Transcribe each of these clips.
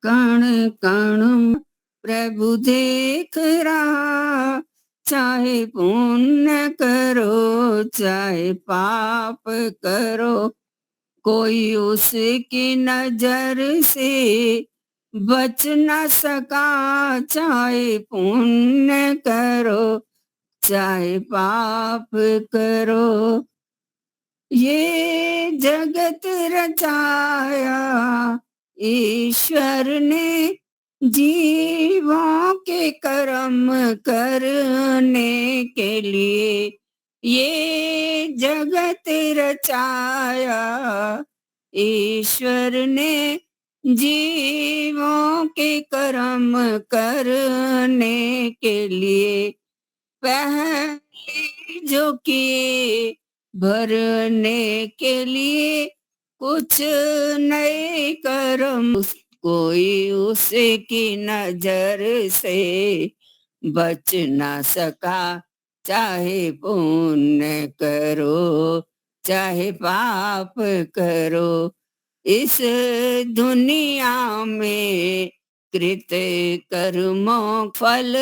कण कण प्रभु देख रहा, चाहे पुण्य करो चाहे पाप करो, कोई उसकी नजर से बच न सका। चाहे पुण्य करो चाहे पाप करो, ये जगत रचाया ईश्वर ने, जीवों के कर्म करने के लिए। ये जगत रचाया ईश्वर ने, जीवों के कर्म करने के लिए। पहले जो किए भरने के लिए, कुछ नए कर्म कोई उसकी नजर से बच ना सका। चाहे पुण्य करो चाहे पाप करो, इस दुनिया में कृत कर्मों फल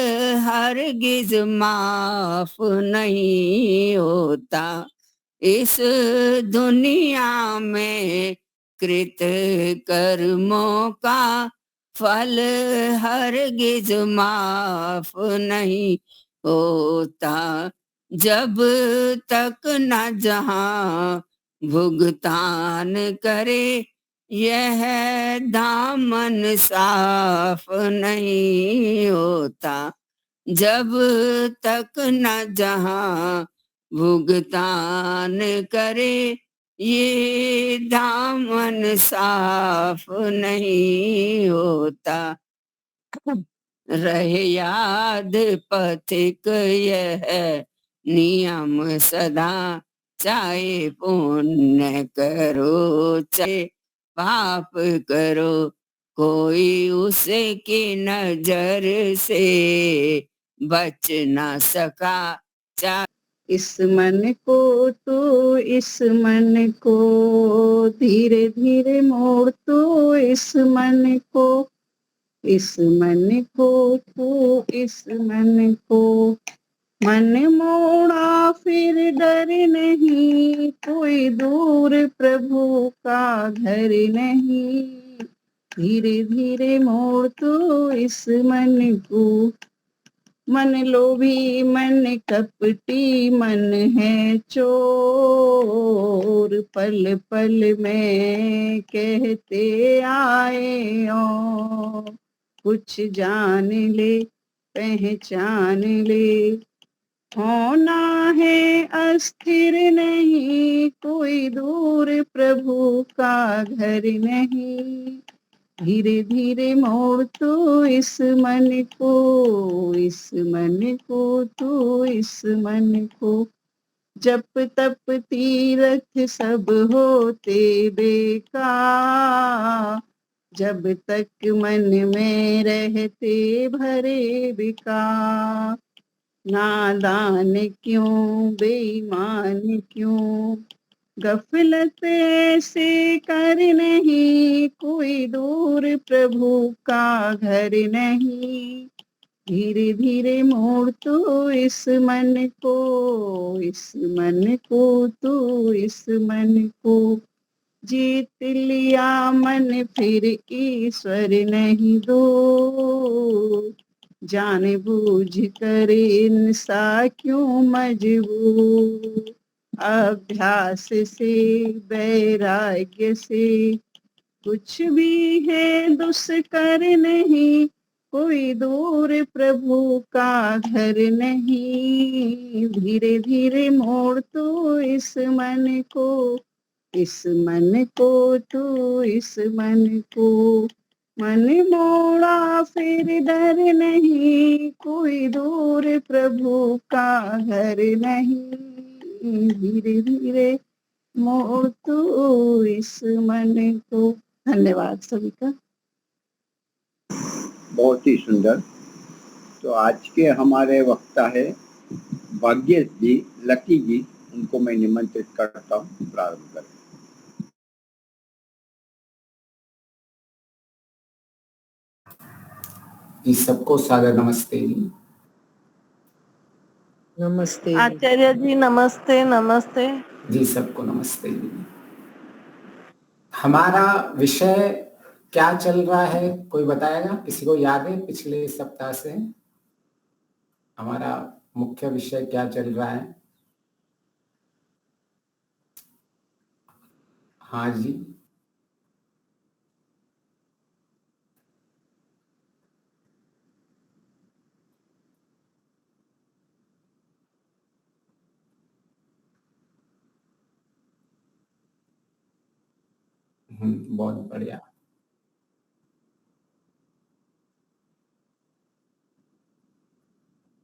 हरगिज माफ नहीं होता। इस दुनिया में कृत कर्मों का फल हरगिज माफ नहीं होता। जब तक न जहां भुगतान करे, यह दामन साफ नहीं होता। जब तक न जहां भुगतान करे, ये दामन साफ नहीं होता। रहे याद पथिक यह नियम सदा, चाहे पुण्य करो चाहे पाप करो, कोई उसकी नजर से बच ना सका। इस मन को तो इस मन को धीरे धीरे मोड़, तो इस मन को इस मन को तो इस मन को। मन मोड़ा फिर डर नहीं, कोई दूर प्रभु का घर नहीं। धीरे धीरे मोड़ तो इस मन को। मन लोभी मन कपटी मन है चोर, पल पल में कहते आए ओ। कुछ जान ले पहचान ले, होना है अस्थिर नहीं, कोई दूर प्रभु का घर नहीं। धीरे धीरे मोड़ तो इस मन को इस मन को तो इस मन को। जप तप तीरथ सब होते बेकार, जब तक मन में रहते भरे विकार। नादान क्यों बेईमान क्यों, गफलत ऐसे कर नहीं, कोई दूर प्रभु का घर नहीं। धीरे धीरे मोड़ तो इस मन को इस मन को तो इस मन को। जीत लिया मन फिर ईश्वर नहीं दो, जान बूझ कर इंसा क्यों मजबूर। अभ्यास से वैराग्य से कुछ भी है दुष्कर नहीं, कोई दूर प्रभु का घर नहीं। धीरे धीरे मोड़ तो इस मन को इस मन को तो इस मन को। मन मोड़ा फिर डर नहीं, कोई दूर प्रभु का घर नहीं। धीरे धीरे मोड़ तो इस मन को। धन्यवाद सभी का। बहुत ही सुंदर। तो आज के हमारे वक्ता है भाग्येश जी, लकी जी, उनको मैं निमंत्रित करता हूँ प्रारंभ करें। जी सबको सादर नमस्ते जी। नमस्ते आचार्य जी नमस्ते। नमस्ते जी सबको नमस्ते जी। हमारा विषय क्या चल रहा है, कोई बताएगा? किसी को याद है पिछले सप्ताह से हमारा मुख्य विषय क्या चल रहा है? हाँ जी, बहुत बढ़िया।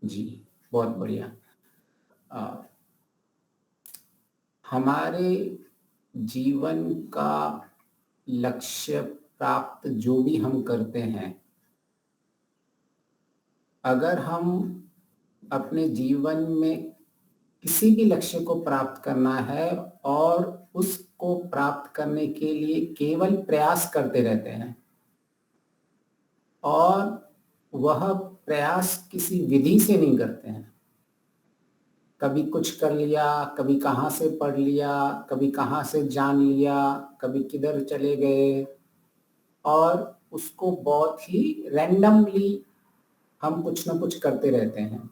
जी बहुत बढ़िया। हमारे जीवन का लक्ष्य प्राप्त जो भी हम करते हैं, अगर हम अपने जीवन में किसी भी लक्ष्य को प्राप्त करना है और उसको प्राप्त करने के लिए केवल प्रयास करते रहते हैं और वह प्रयास किसी विधि से नहीं करते हैं, कभी कुछ कर लिया, कभी कहाँ से पढ़ लिया, कभी कहाँ से जान लिया, कभी किधर चले गए और उसको बहुत ही रैंडमली हम कुछ ना कुछ करते रहते हैं।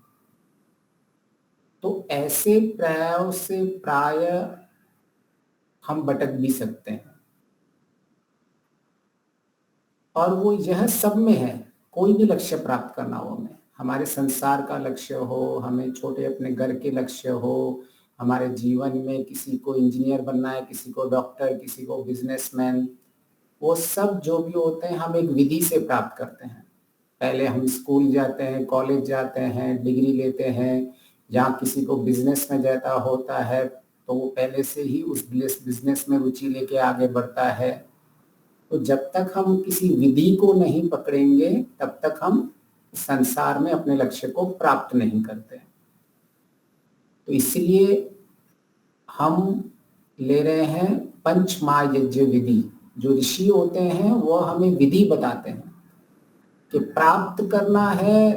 तो ऐसे प्रयास से प्राय हम भटक भी सकते हैं और वो यह सब में है। कोई भी लक्ष्य प्राप्त करना हो, हमें हमारे संसार का लक्ष्य हो, हमें छोटे अपने घर के लक्ष्य हो, हमारे जीवन में किसी को इंजीनियर बनना है, किसी को डॉक्टर, किसी को बिजनेसमैन, वो सब जो भी होते हैं हम एक विधि से प्राप्त करते हैं। पहले हम स्कूल जाते हैं, कॉलेज जाते हैं, डिग्री लेते हैं, या किसी को बिजनेस में जाता होता है तो वो पहले से ही उस बिजनेस में रुचि लेके आगे बढ़ता है। तो जब तक हम किसी विधि को नहीं पकड़ेंगे तब तक हम संसार में अपने लक्ष्य को प्राप्त नहीं करते। तो इसलिए हम ले रहे हैं पंच महायज्ञ विधि। जो ऋषि होते हैं वो हमें विधि बताते हैं कि प्राप्त करना है।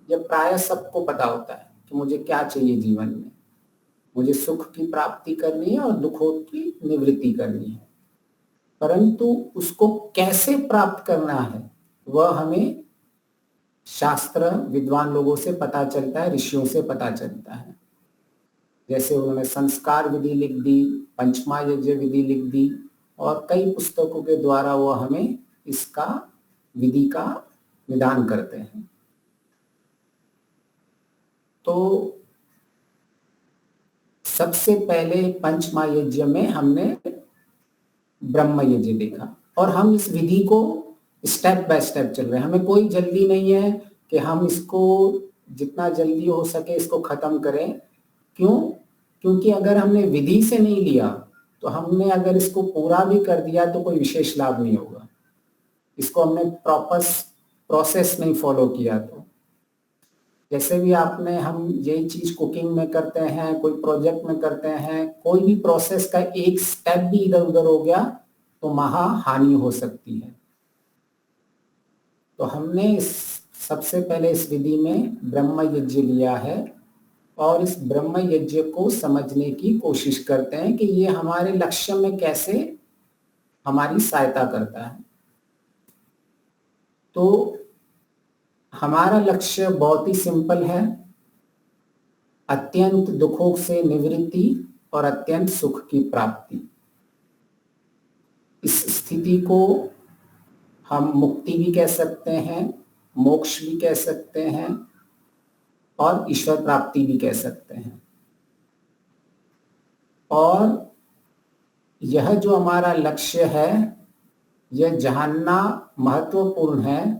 यह प्राय सबको पता होता है कि मुझे क्या चाहिए जीवन में, मुझे सुख की प्राप्ति करनी है और दुखों की निवृत्ति करनी है, परंतु उसको कैसे प्राप्त करना है वह हमें शास्त्र विद्वान लोगों से पता चलता है, ऋषियों से पता चलता है। जैसे उन्होंने संस्कार विधि लिख दी, पंचमहायज्ञ विधि लिख दी और कई पुस्तकों के द्वारा वो हमें इसका विधि का निदान करते हैं। तो सबसे पहले पंचमहायज्ञ में हमने ब्रह्म यज्ञ देखा और हम इस विधि को स्टेप बाय स्टेप चल रहे हैं। हमें कोई जल्दी नहीं है कि हम इसको जितना जल्दी हो सके इसको खत्म करें। क्यों? क्योंकि अगर हमने विधि से नहीं लिया तो हमने अगर इसको पूरा भी कर दिया तो कोई विशेष लाभ नहीं होगा। इसको हमने प्रॉपर प्रोसेस नहीं फॉलो किया तो जैसे भी आपने हम यही चीज कुकिंग में करते हैं, कोई प्रोजेक्ट में करते हैं, कोई भी प्रोसेस का एक स्टेप भी इधर उधर हो गया तो महा हानि हो सकती है। तो हमने सबसे पहले इस विधि में ब्रह्म यज्ञ लिया है और इस ब्रह्म यज्ञ को समझने की कोशिश करते हैं कि ये हमारे लक्ष्य में कैसे हमारी सहायता करता है। तो हमारा लक्ष्य बहुत ही सिंपल है, अत्यंत दुखों से निवृत्ति और अत्यंत सुख की प्राप्ति। इस स्थिति को हम मुक्ति भी कह सकते हैं, मोक्ष भी कह सकते हैं और ईश्वर प्राप्ति भी कह सकते हैं। और यह जो हमारा लक्ष्य है यह जानना महत्वपूर्ण है।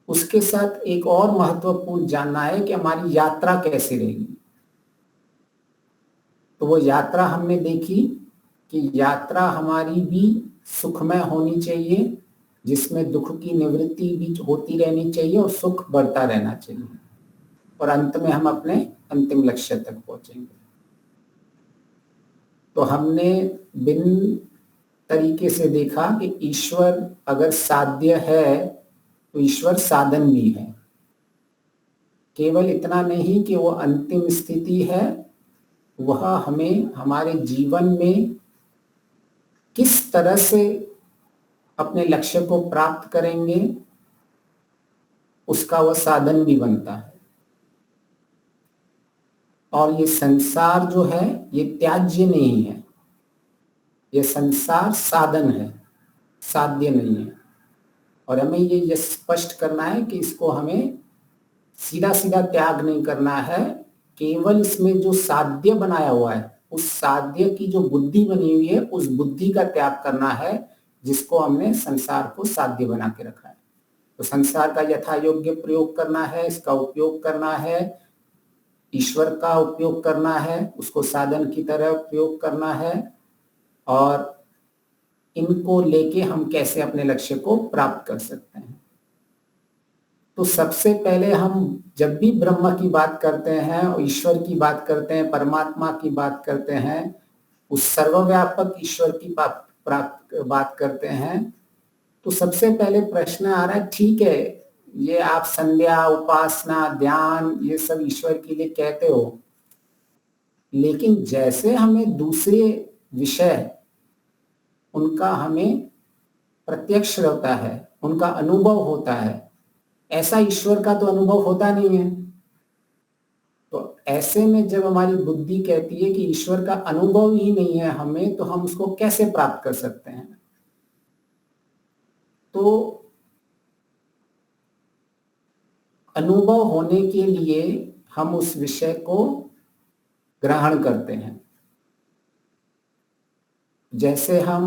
उसके साथ एक और महत्वपूर्ण जानना है कि हमारी यात्रा कैसी रहेगी। तो वो यात्रा हमने देखी कि यात्रा हमारी भी सुखमय होनी चाहिए, जिसमें दुख की निवृत्ति भी होती रहनी चाहिए और सुख बढ़ता रहना चाहिए और अंत में हम अपने अंतिम लक्ष्य तक पहुंचेंगे। तो हमने भिन्न तरीके से देखा कि ईश्वर अगर साध्य है तो ईश्वर साधन भी है। केवल इतना नहीं कि वो अंतिम स्थिति है, वह हमें हमारे जीवन में किस तरह से अपने लक्ष्य को प्राप्त करेंगे उसका वह साधन भी बनता है। और ये संसार जो है ये त्याज्य नहीं है, ये संसार साधन है, साध्य नहीं है। और हमें ये स्पष्ट करना है कि इसको हमें सीधा सीधा त्याग नहीं करना है, केवल इसमें जो साध्य बनाया हुआ है, उस साध्य की जो बुद्धि बनी हुई है, उस बुद्धि का त्याग करना है, जिसको हमने संसार को साध्य बना के रखा है। तो संसार का यथा योग्य प्रयोग करना है, इसका उपयोग करना है, ईश्वर का उपयोग करना है, उसको साधन की तरह प्रयोग करना है, और इनको लेके हम कैसे अपने लक्ष्य को प्राप्त कर सकते हैं। तो सबसे पहले हम जब भी ब्रह्म की बात करते हैं और ईश्वर की बात करते हैं, परमात्मा की बात करते हैं, उस सर्वव्यापक ईश्वर की बात करते हैं, तो सबसे पहले प्रश्न आ रहा है, ठीक है ये आप संध्या, उपासना, ध्यान ये सब ईश्वर के लिए कहते हो, लेकिन जैसे हमें दूसरे विषय उनका हमें प्रत्यक्ष होता है, उनका अनुभव होता है, ऐसा ईश्वर का तो अनुभव होता नहीं है। तो ऐसे में जब हमारी बुद्धि कहती है कि ईश्वर का अनुभव ही नहीं है हमें, तो हम उसको कैसे प्राप्त कर सकते हैं? तो अनुभव होने के लिए हम उस विषय को ग्रहण करते हैं। जैसे हम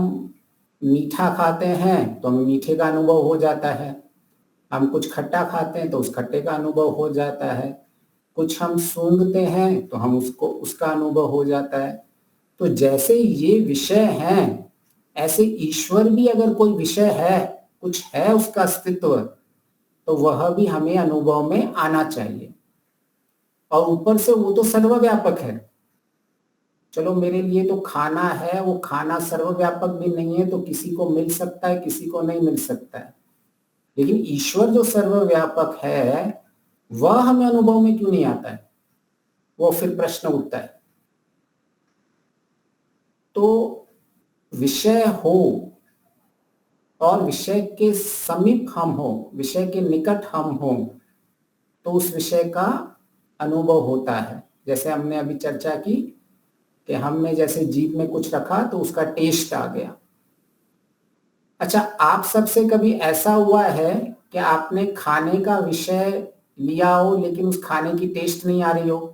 मीठा खाते हैं तो हमें मीठे का अनुभव हो जाता है, हम कुछ खट्टा खाते हैं तो उस खट्टे का अनुभव हो जाता है, कुछ हम सूंघते हैं तो हम उसका अनुभव हो जाता है। तो जैसे ये विषय हैं, ऐसे ईश्वर भी अगर कोई विषय है, कुछ है उसका अस्तित्व, तो वह भी हमें अनुभव में आना चाहिए। और ऊपर से वो तो सर्वव्यापक है। चलो मेरे लिए तो खाना है, वो खाना सर्वव्यापक भी नहीं है, तो किसी को मिल सकता है, किसी को नहीं मिल सकता है। लेकिन ईश्वर जो सर्वव्यापक है, वह हमें अनुभव में क्यों नहीं आता है? वो फिर प्रश्न उठता है। तो विषय हो और विषय के समीप हम हो, विषय के निकट हम हो, तो उस विषय का अनुभव होता है। जैसे हमने अभी चर्चा की कि हमने जैसे जीभ में कुछ रखा तो उसका टेस्ट आ गया। अच्छा, आप सबसे कभी ऐसा हुआ है कि आपने खाने का विषय लिया हो लेकिन उस खाने की टेस्ट नहीं आ रही हो?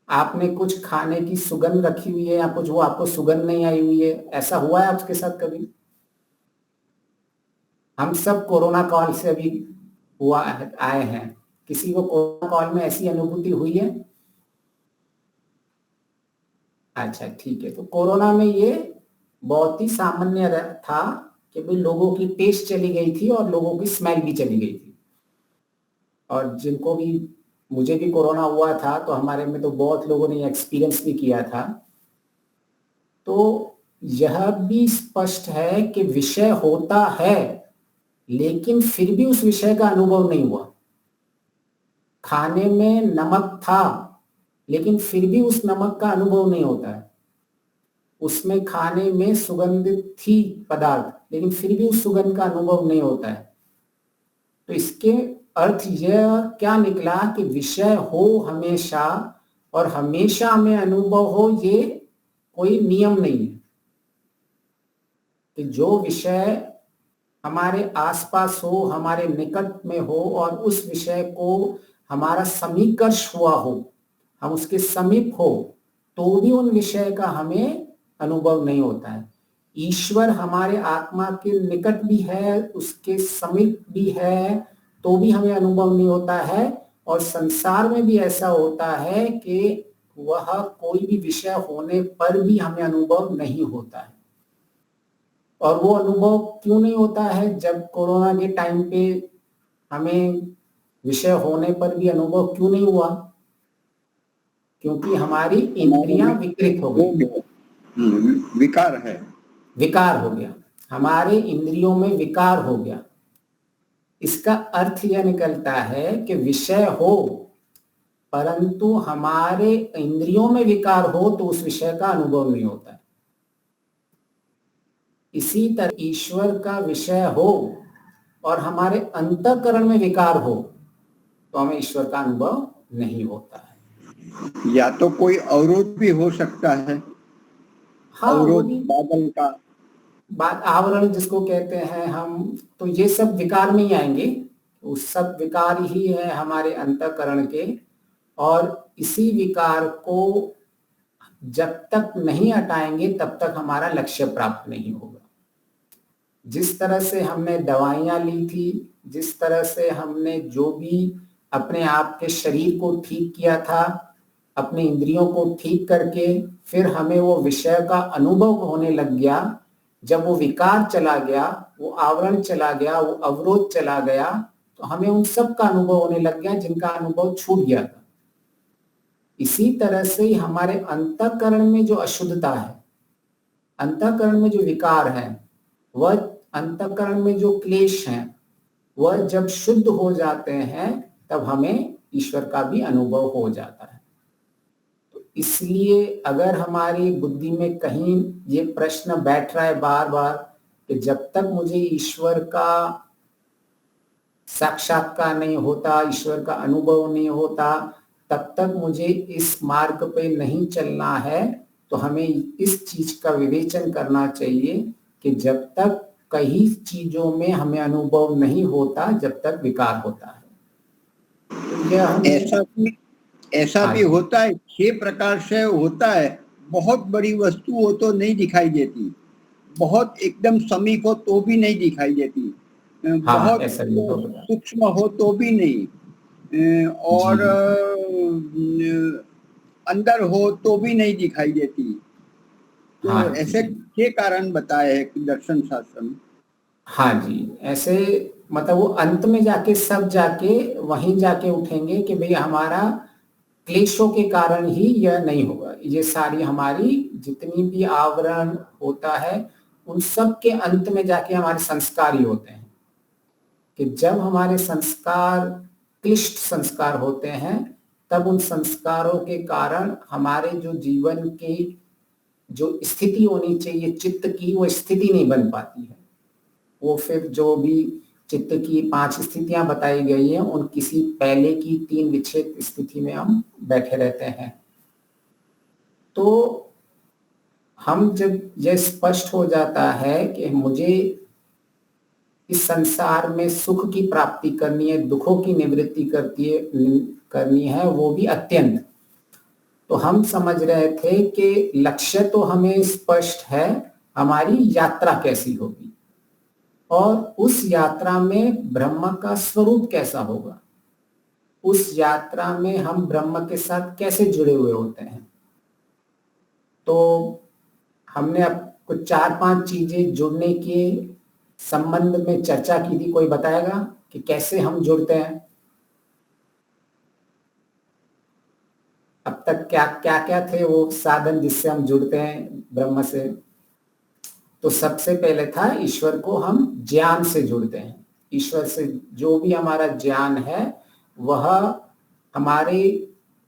आपने कुछ खाने की सुगंध रखी हुई है या कुछ, वो आपको सुगंध नहीं आई हुई है, ऐसा हुआ है आपके साथ कभी? हम सब कोरोना काल से अभी आए हैं, किसी को कोरोना काल में ऐसी अनुभूति हुई है? अच्छा ठीक है। तो कोरोना में ये बहुत ही सामान्य था कि भाई लोगों की टेस्ट चली गई थी और लोगों की स्मेल भी चली गई थी। और जिनको भी, मुझे भी कोरोना हुआ था तो हमारे में तो बहुत लोगों ने एक्सपीरियंस भी किया था। तो यह भी स्पष्ट है कि विषय होता है लेकिन फिर भी उस विषय का अनुभव नहीं हुआ। खाने में नमक था लेकिन फिर भी उस नमक का अनुभव नहीं होता है। उसमें खाने में सुगंधित थी पदार्थ, लेकिन फिर भी उस सुगंध का अनुभव नहीं होता है। तो इसके अर्थ यह क्या निकला कि विषय हो हमेशा और हमेशा हमें अनुभव हो, ये कोई नियम नहीं है। कि जो विषय हमारे आसपास हो, हमारे निकट में हो और उस विषय को हमारा समीकर्ष हुआ हो, हम उसके समीप हो, तो भी उन विषय का हमें अनुभव नहीं होता है। ईश्वर हमारे आत्मा के निकट भी है, उसके समीप भी है, तो भी हमें अनुभव नहीं होता है। और संसार में भी ऐसा होता है कि वह कोई भी विषय होने पर भी हमें अनुभव नहीं होता है। और वो अनुभव क्यों नहीं होता है? जब कोरोना के टाइम पे हमें विषय होने पर भी अनुभव क्यों नहीं हुआ? क्योंकि हमारी इंद्रियां विकृत हो गई, विकार है, विकार हो गया, हमारे इंद्रियों में विकार हो गया। इसका अर्थ यह निकलता है कि विषय हो परंतु हमारे इंद्रियों में विकार हो तो उस विषय का अनुभव नहीं होता है। इसी तरह ईश्वर का विषय हो और हमारे अंतःकरण में विकार हो तो हमें ईश्वर का अनुभव नहीं होता है। या तो कोई अवरोध भी हो सकता है। हाँ, अवरोध बादल का आवरण जिसको कहते हैं हम, तो ये सब विकार में ही आएंगे। उस सब विकार ही है हमारे अंतःकरण के, और इसी विकार को जब तक नहीं हटाएंगे तब तक हमारा लक्ष्य प्राप्त नहीं होगा। जिस तरह से हमने दवाइयां ली थी, जिस तरह से हमने जो भी अपने आप के शरीर को ठीक किया था, अपने इंद्रियों को ठीक करके फिर हमें वो विषय का अनुभव होने लग गया। जब वो विकार चला गया, वो आवरण चला गया, वो अवरोध चला गया, तो हमें उन सब का अनुभव होने लग गया जिनका अनुभव छूट गया था। इसी तरह से ही हमारे अंतःकरण में जो अशुद्धता है, अंतःकरण में जो विकार है, वह अंतःकरण में जो क्लेश है, वह जब शुद्ध हो जाते हैं तब हमें ईश्वर का भी अनुभव हो जाता है। तो इसलिए अगर हमारी बुद्धि में कहीं ये प्रश्न बैठ रहा है बार बार कि जब तक मुझे ईश्वर का साक्षात्कार नहीं होता, ईश्वर का अनुभव नहीं होता, तब तक मुझे इस मार्ग पे नहीं चलना है, तो हमें इस चीज का विवेचन करना चाहिए कि जब तक कई चीजों में हमें अनुभव नहीं होता जब तक विकार होता है। तो यह ऐसा भी होता है, 6 प्रकार से होता है। बहुत बड़ी वस्तु हो तो नहीं दिखाई देती, बहुत एकदम समीप हो तो भी नहीं दिखाई देती, बहुत सूक्ष्म हो तो भी नहीं, और अंदर हो तो भी नहीं दिखाई देती। तो ऐसे के कारण बताए हैं दर्शन शास्त्र में। हाँ जी, ऐसे मतलब वो अंत में जाके सब जाके वहीं जाके उठेंगे कि भाई हमारा क्लेशों के कारण ही यह नहीं होगा। ये सारी हमारी जितनी भी आवरण होता है उन सब के अंत में जाके हमारे संस्कार ही होते हैं, कि जब हमारे संस्कार क्लिष्ट संस्कार होते हैं तब उन संस्कारों के कारण हमारे जो जीवन की जो स्थिति होनी चाहिए चित्त की, वो स्थिति नहीं बन पाती है। वो फिर जो भी चित्त की 5 स्थितियां बताई गई हैं उन किसी पहले की 3 विच्छेद स्थिति में हम बैठे रहते हैं। तो हम जब यह स्पष्ट हो जाता है कि मुझे इस संसार में सुख की प्राप्ति करनी है, दुखों की निवृत्ति करनी है, वो भी अत्यंत, तो हम समझ रहे थे कि लक्ष्य तो हमें स्पष्ट है, हमारी यात्रा कैसी होगी और उस यात्रा में ब्रह्म का स्वरूप कैसा होगा, उस यात्रा में हम ब्रह्म के साथ कैसे जुड़े हुए होते हैं। तो हमने अब कुछ 4-5 चीजें जुड़ने के संबंध में चर्चा की थी। कोई बताएगा कि कैसे हम जुड़ते हैं? अब तक क्या क्या क्या थे वो साधन जिससे हम जुड़ते हैं ब्रह्म से? तो सबसे पहले था ईश्वर को हम ज्ञान से जुड़ते हैं। ईश्वर से जो भी हमारा ज्ञान है वह हमारे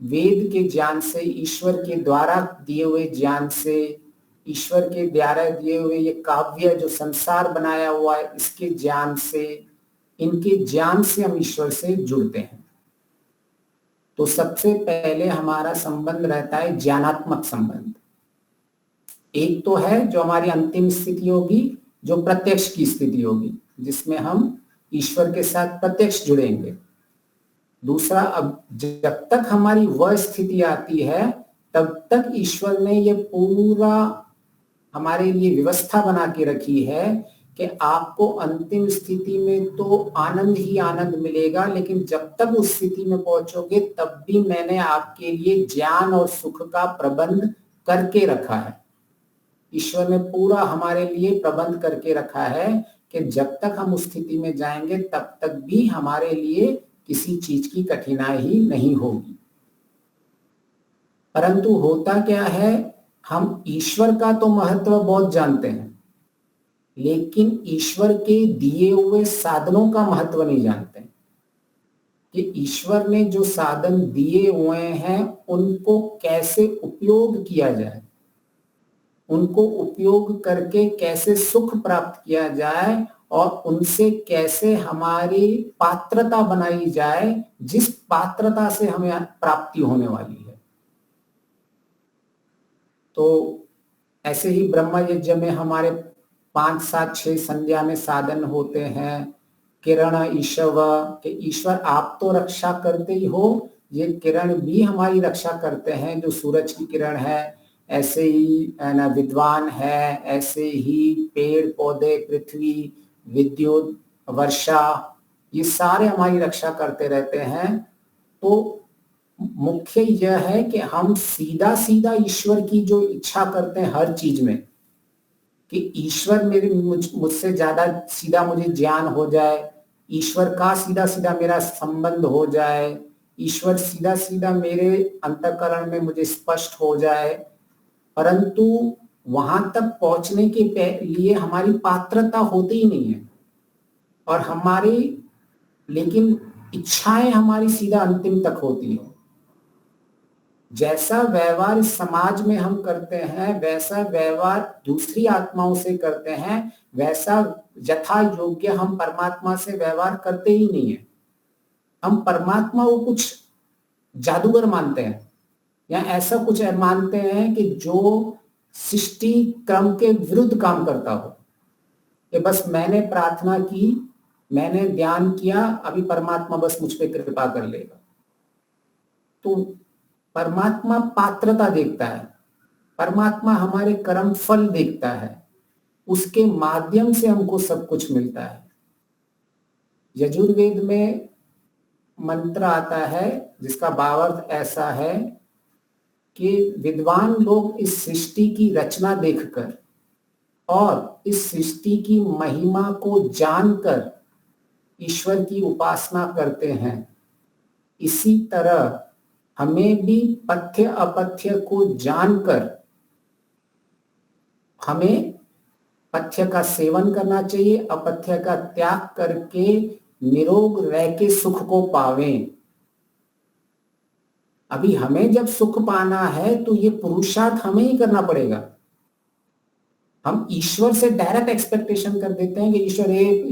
वेद के ज्ञान से, ईश्वर के द्वारा दिए हुए ज्ञान से, ईश्वर के द्वारा दिए हुए ये काव्य जो संसार बनाया हुआ है इसके ज्ञान से, इनके ज्ञान से हम ईश्वर से जुड़ते हैं। तो सबसे पहले हमारा संबंध रहता है ज्ञानात्मक संबंध। एक तो है जो हमारी अंतिम स्थिति होगी, जो प्रत्यक्ष की स्थिति होगी, जिसमें हम ईश्वर के साथ प्रत्यक्ष जुड़ेंगे। दूसरा, अब जब तक हमारी वह स्थिति आती है तब तक ईश्वर ने ये पूरा हमारे लिए व्यवस्था बना के रखी है कि आपको अंतिम स्थिति में तो आनंद ही आनंद मिलेगा, लेकिन जब तक उस स्थिति में पहुंचोगे तब भी मैंने आपके लिए ज्ञान और सुख का प्रबंध करके रखा है। ईश्वर ने पूरा हमारे लिए प्रबंध करके रखा है कि जब तक हम उस स्थिति में जाएंगे तब तक भी हमारे लिए किसी चीज की कठिनाई ही नहीं होगी। परंतु होता क्या है, हम ईश्वर का तो महत्व बहुत जानते हैं, लेकिन ईश्वर के दिए हुए साधनों का महत्व नहीं जानते कि ईश्वर ने जो साधन दिए हुए हैं उनको कैसे उपयोग किया जाए, उनको उपयोग करके कैसे सुख प्राप्त किया जाए और उनसे कैसे हमारी पात्रता बनाई जाए, जिस पात्रता से हमें प्राप्ति होने वाली है। तो ऐसे ही ब्रह्म यज्ञ में हमारे 5, 7, 6 संध्या में साधन होते हैं। किरण ईशव के ईश्वर आप तो रक्षा करते ही हो, ये किरण भी हमारी रक्षा करते हैं, जो सूरज की किरण है, ऐसे ही ना विद्वान है, ऐसे ही पेड़ पौधे, पृथ्वी, विद्युत, वर्षा, ये सारे हमारी रक्षा करते रहते हैं। तो मुख्य यह है कि हम सीधा सीधा ईश्वर की जो इच्छा करते हैं हर चीज में, कि ईश्वर मेरे मुझसे ज्यादा सीधा मुझे ज्ञान हो जाए, ईश्वर का सीधा सीधा मेरा संबंध हो जाए, ईश्वर सीधा सीधा मेरे अंतःकरण में मुझे स्पष्ट हो जाए, परंतु वहां तक पहुंचने के लिए हमारी पात्रता होती ही नहीं है और हमारी लेकिन इच्छाएं हमारी सीधा अंतिम तक होती है। जैसा व्यवहार इस समाज में हम करते हैं वैसा व्यवहार दूसरी आत्माओं से करते हैं, वैसा यथा योग्य हम परमात्मा से व्यवहार करते ही नहीं है। हम परमात्मा को कुछ जादूगर मानते हैं या ऐसा कुछ मानते हैं कि जो सृष्टि क्रम के विरुद्ध काम करता हो, कि बस मैंने प्रार्थना की, मैंने ध्यान किया, अभी परमात्मा बस मुझ पे कृपा कर लेगा। तो परमात्मा पात्रता देखता है, परमात्मा हमारे कर्म फल देखता है, उसके माध्यम से हमको सब कुछ मिलता है। यजुर्वेद में मंत्र आता है जिसका भावार्थ ऐसा है कि विद्वान लोग इस सृष्टि की रचना देखकर और इस सृष्टि की महिमा को जानकर ईश्वर की उपासना करते हैं। इसी तरह हमें भी पथ्य अपथ्य को जानकर हमें पथ्य का सेवन करना चाहिए, अपथ्य का त्याग करके निरोग रह के सुख को पावें। अभी हमें जब सुख पाना है तो ये पुरुषार्थ हमें ही करना पड़ेगा। हम ईश्वर से डायरेक्ट एक्सपेक्टेशन कर देते हैं कि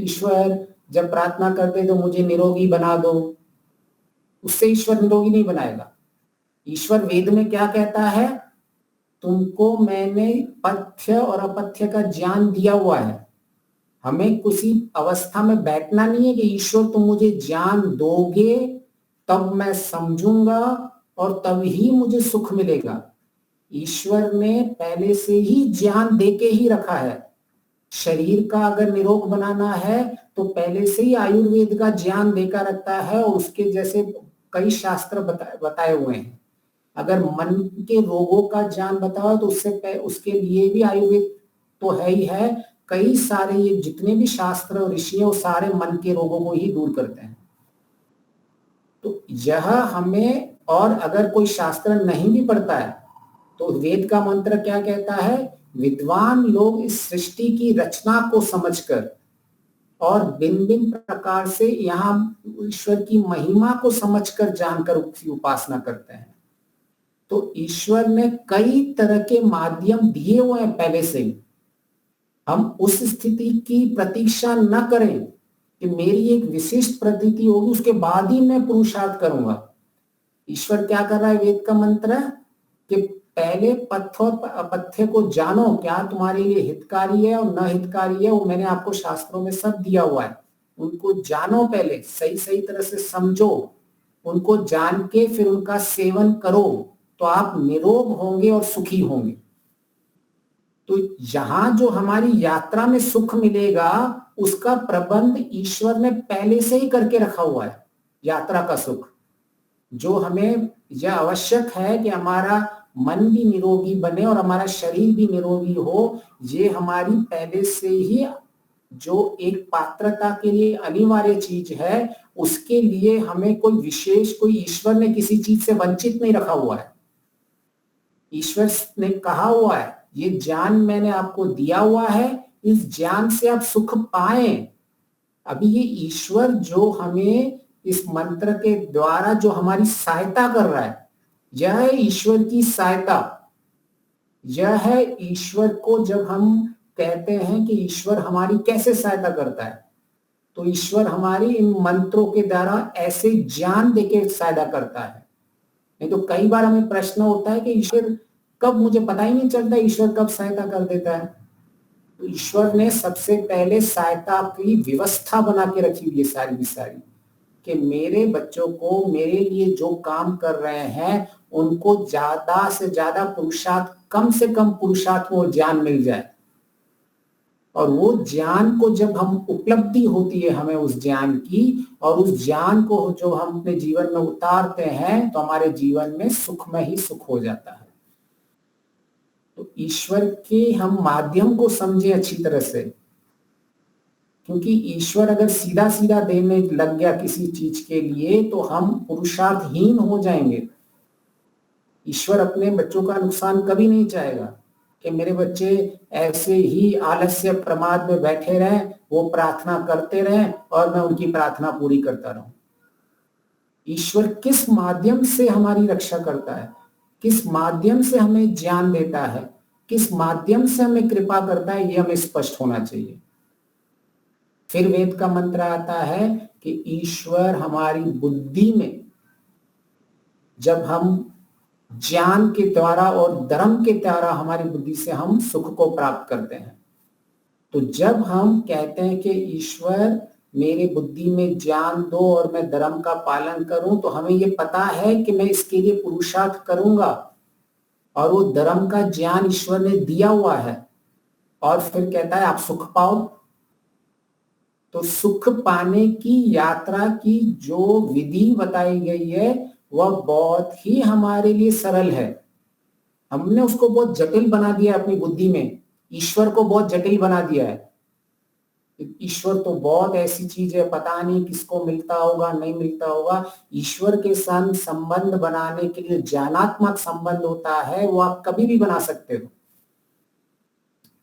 ईश्वर जब प्रार्थना करते तो मुझे निरोगी बना दो, उससे ईश्वर निरोगी नहीं बनाएगा। ईश्वर वेद में क्या कहता है, तुमको मैंने पथ्य और अपथ्य का ज्ञान दिया हुआ है। हमें किसी अवस्था में बैठना नहीं है कि ईश्वर तुम मुझे ज्ञान दोगे तब मैं समझूंगा और तब ही मुझे सुख मिलेगा। ईश्वर ने पहले से ही ज्ञान देके ही रखा है। शरीर का अगर निरोग बनाना है तो पहले से ही आयुर्वेद का ज्ञान देकर रखता है और उसके जैसे कई शास्त्र बताए हुए हैं। अगर मन के रोगों का ज्ञान बताओ तो उसके लिए भी आयुर्वेद तो है ही है। कई सारे ये जितने भी शास्त्र और ऋषि हैं वो सारे मन के रोगों को ही दूर करते हैं। तो यह हमें, और अगर कोई शास्त्र नहीं भी पढ़ता है तो वेद का मंत्र क्या कहता है, विद्वान लोग इस सृष्टि की रचना को समझकर और भिन्न भिन्न प्रकार से यहाँ ईश्वर की महिमा को समझकर जानकर उसकी उपासना करते हैं। तो ईश्वर ने कई तरह के माध्यम दिए हुए हैं पहले से ही। हम उस स्थिति की प्रतीक्षा न करें कि मेरी एक विशिष्ट प्रतीति होगी उसके बाद ही मैं पुरुषार्थ करूंगा। ईश्वर क्या कर रहा है, वेद का मंत्र है कि पहले पथ्य और अपथ्य को जानो, क्या तुम्हारे लिए हितकारी है और न हितकारी है, वो मैंने आपको शास्त्रों में सब दिया हुआ है। उनको जानो, पहले सही सही तरह से समझो, उनको जान के फिर उनका सेवन करो तो आप निरोग होंगे और सुखी होंगे। तो यहां जो हमारी यात्रा में सुख मिलेगा उसका प्रबंध ईश्वर ने पहले से ही करके रखा हुआ है। यात्रा का सुख जो हमें यह आवश्यक है कि हमारा मन भी निरोगी बने और हमारा शरीर भी निरोगी हो, ये हमारी पहले से ही जो एक पात्रता के लिए अनिवार्य चीज है, उसके लिए हमें कोई विशेष, कोई ईश्वर ने किसी चीज से वंचित नहीं रखा हुआ है। ईश्वर ने कहा हुआ है ये ज्ञान मैंने आपको दिया हुआ है, इस ज्ञान से आप सुख पाए। अभी ये ईश्वर जो हमें इस मंत्र के द्वारा जो हमारी सहायता कर रहा है, यह है ईश्वर की सहायता। यह है ईश्वर को जब हम कहते हैं कि ईश्वर हमारी कैसे सहायता करता है, तो ईश्वर हमारी इन मंत्रों के द्वारा ऐसे ज्ञान देके सहायता करता है। नहीं तो कई बार हमें प्रश्न होता है कि ईश्वर कब, मुझे पता ही नहीं चलता ईश्वर कब सहायता कर देता है। तो ईश्वर ने सबसे पहले सहायता की व्यवस्था बना के रखी हुई है सारी की सारी, कि मेरे बच्चों को मेरे लिए जो काम कर रहे हैं उनको ज्यादा से ज्यादा पुरुषार्थ, कम से कम पुरुषार्थ वो ज्ञान मिल जाए। और वो ज्ञान को जब हम उपलब्धि होती है हमें उस ज्ञान की, और उस ज्ञान को जो हम अपने जीवन में उतारते हैं, तो हमारे जीवन में सुख में ही सुख हो जाता है। तो ईश्वर के हम माध्यम को समझे अच्छी तरह से, क्योंकि ईश्वर अगर सीधा सीधा देने लग गया किसी चीज के लिए तो हम पुरुषार्थहीन हो जाएंगे। ईश्वर अपने बच्चों का नुकसान कभी नहीं चाहेगा कि मेरे बच्चे ऐसे ही आलस्य प्रमाद में बैठे रहें, वो प्रार्थना करते रहें और मैं उनकी प्रार्थना पूरी करता रहूं। ईश्वर किस माध्यम से हमारी रक्षा करता है, किस माध्यम से हमें ज्ञान देता है, किस माध्यम से हमें कृपा करता है, ये हमें स्पष्ट होना चाहिए। फिर वेद का मंत्र आता है कि ईश्वर हमारी बुद्धि में, जब हम ज्ञान के द्वारा और धर्म के द्वारा हमारी बुद्धि से हम सुख को प्राप्त करते हैं। तो जब हम कहते हैं कि ईश्वर मेरे बुद्धि में ज्ञान दो और मैं धर्म का पालन करूं, तो हमें ये पता है कि मैं इसके लिए पुरुषार्थ करूंगा, और वो धर्म का ज्ञान ईश्वर ने दिया हुआ है। और फिर कहता है आप सुख पाओ। तो सुख पाने की यात्रा की जो विधि बताई गई है वह बहुत ही हमारे लिए सरल है। हमने उसको बहुत जटिल बना दिया अपनी बुद्धि में, ईश्वर को बहुत जटिल बना दिया है। ईश्वर तो बहुत ऐसी चीज है, पता नहीं किसको मिलता होगा, नहीं मिलता होगा। ईश्वर के साथ संबंध बनाने के लिए ज्ञानात्मक संबंध होता है, वो आप कभी भी बना सकते हो।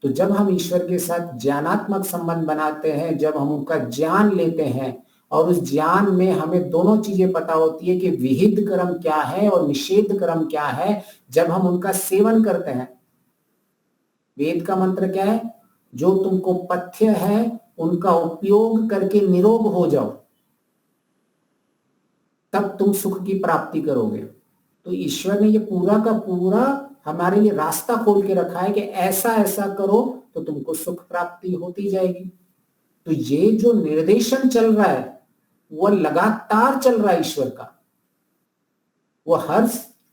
तो जब हम ईश्वर के साथ ज्ञानात्मक संबंध बनाते हैं, जब हम उनका ज्ञान लेते हैं, और उस ज्ञान में हमें दोनों चीजें पता होती है कि विहित कर्म क्या है और निषेध कर्म क्या है, जब हम उनका सेवन करते हैं। वेद का मंत्र क्या है? जो तुमको पथ्य है उनका उपयोग करके निरोग हो जाओ, तब तुम सुख की प्राप्ति करोगे। तो ईश्वर ने ये पूरा का पूरा हमारे लिए रास्ता खोल के रखा है कि ऐसा ऐसा करो तो तुमको सुख प्राप्ति होती जाएगी। तो ये जो निर्देशन चल रहा है वो लगातार चल रहा है ईश्वर का। वो हर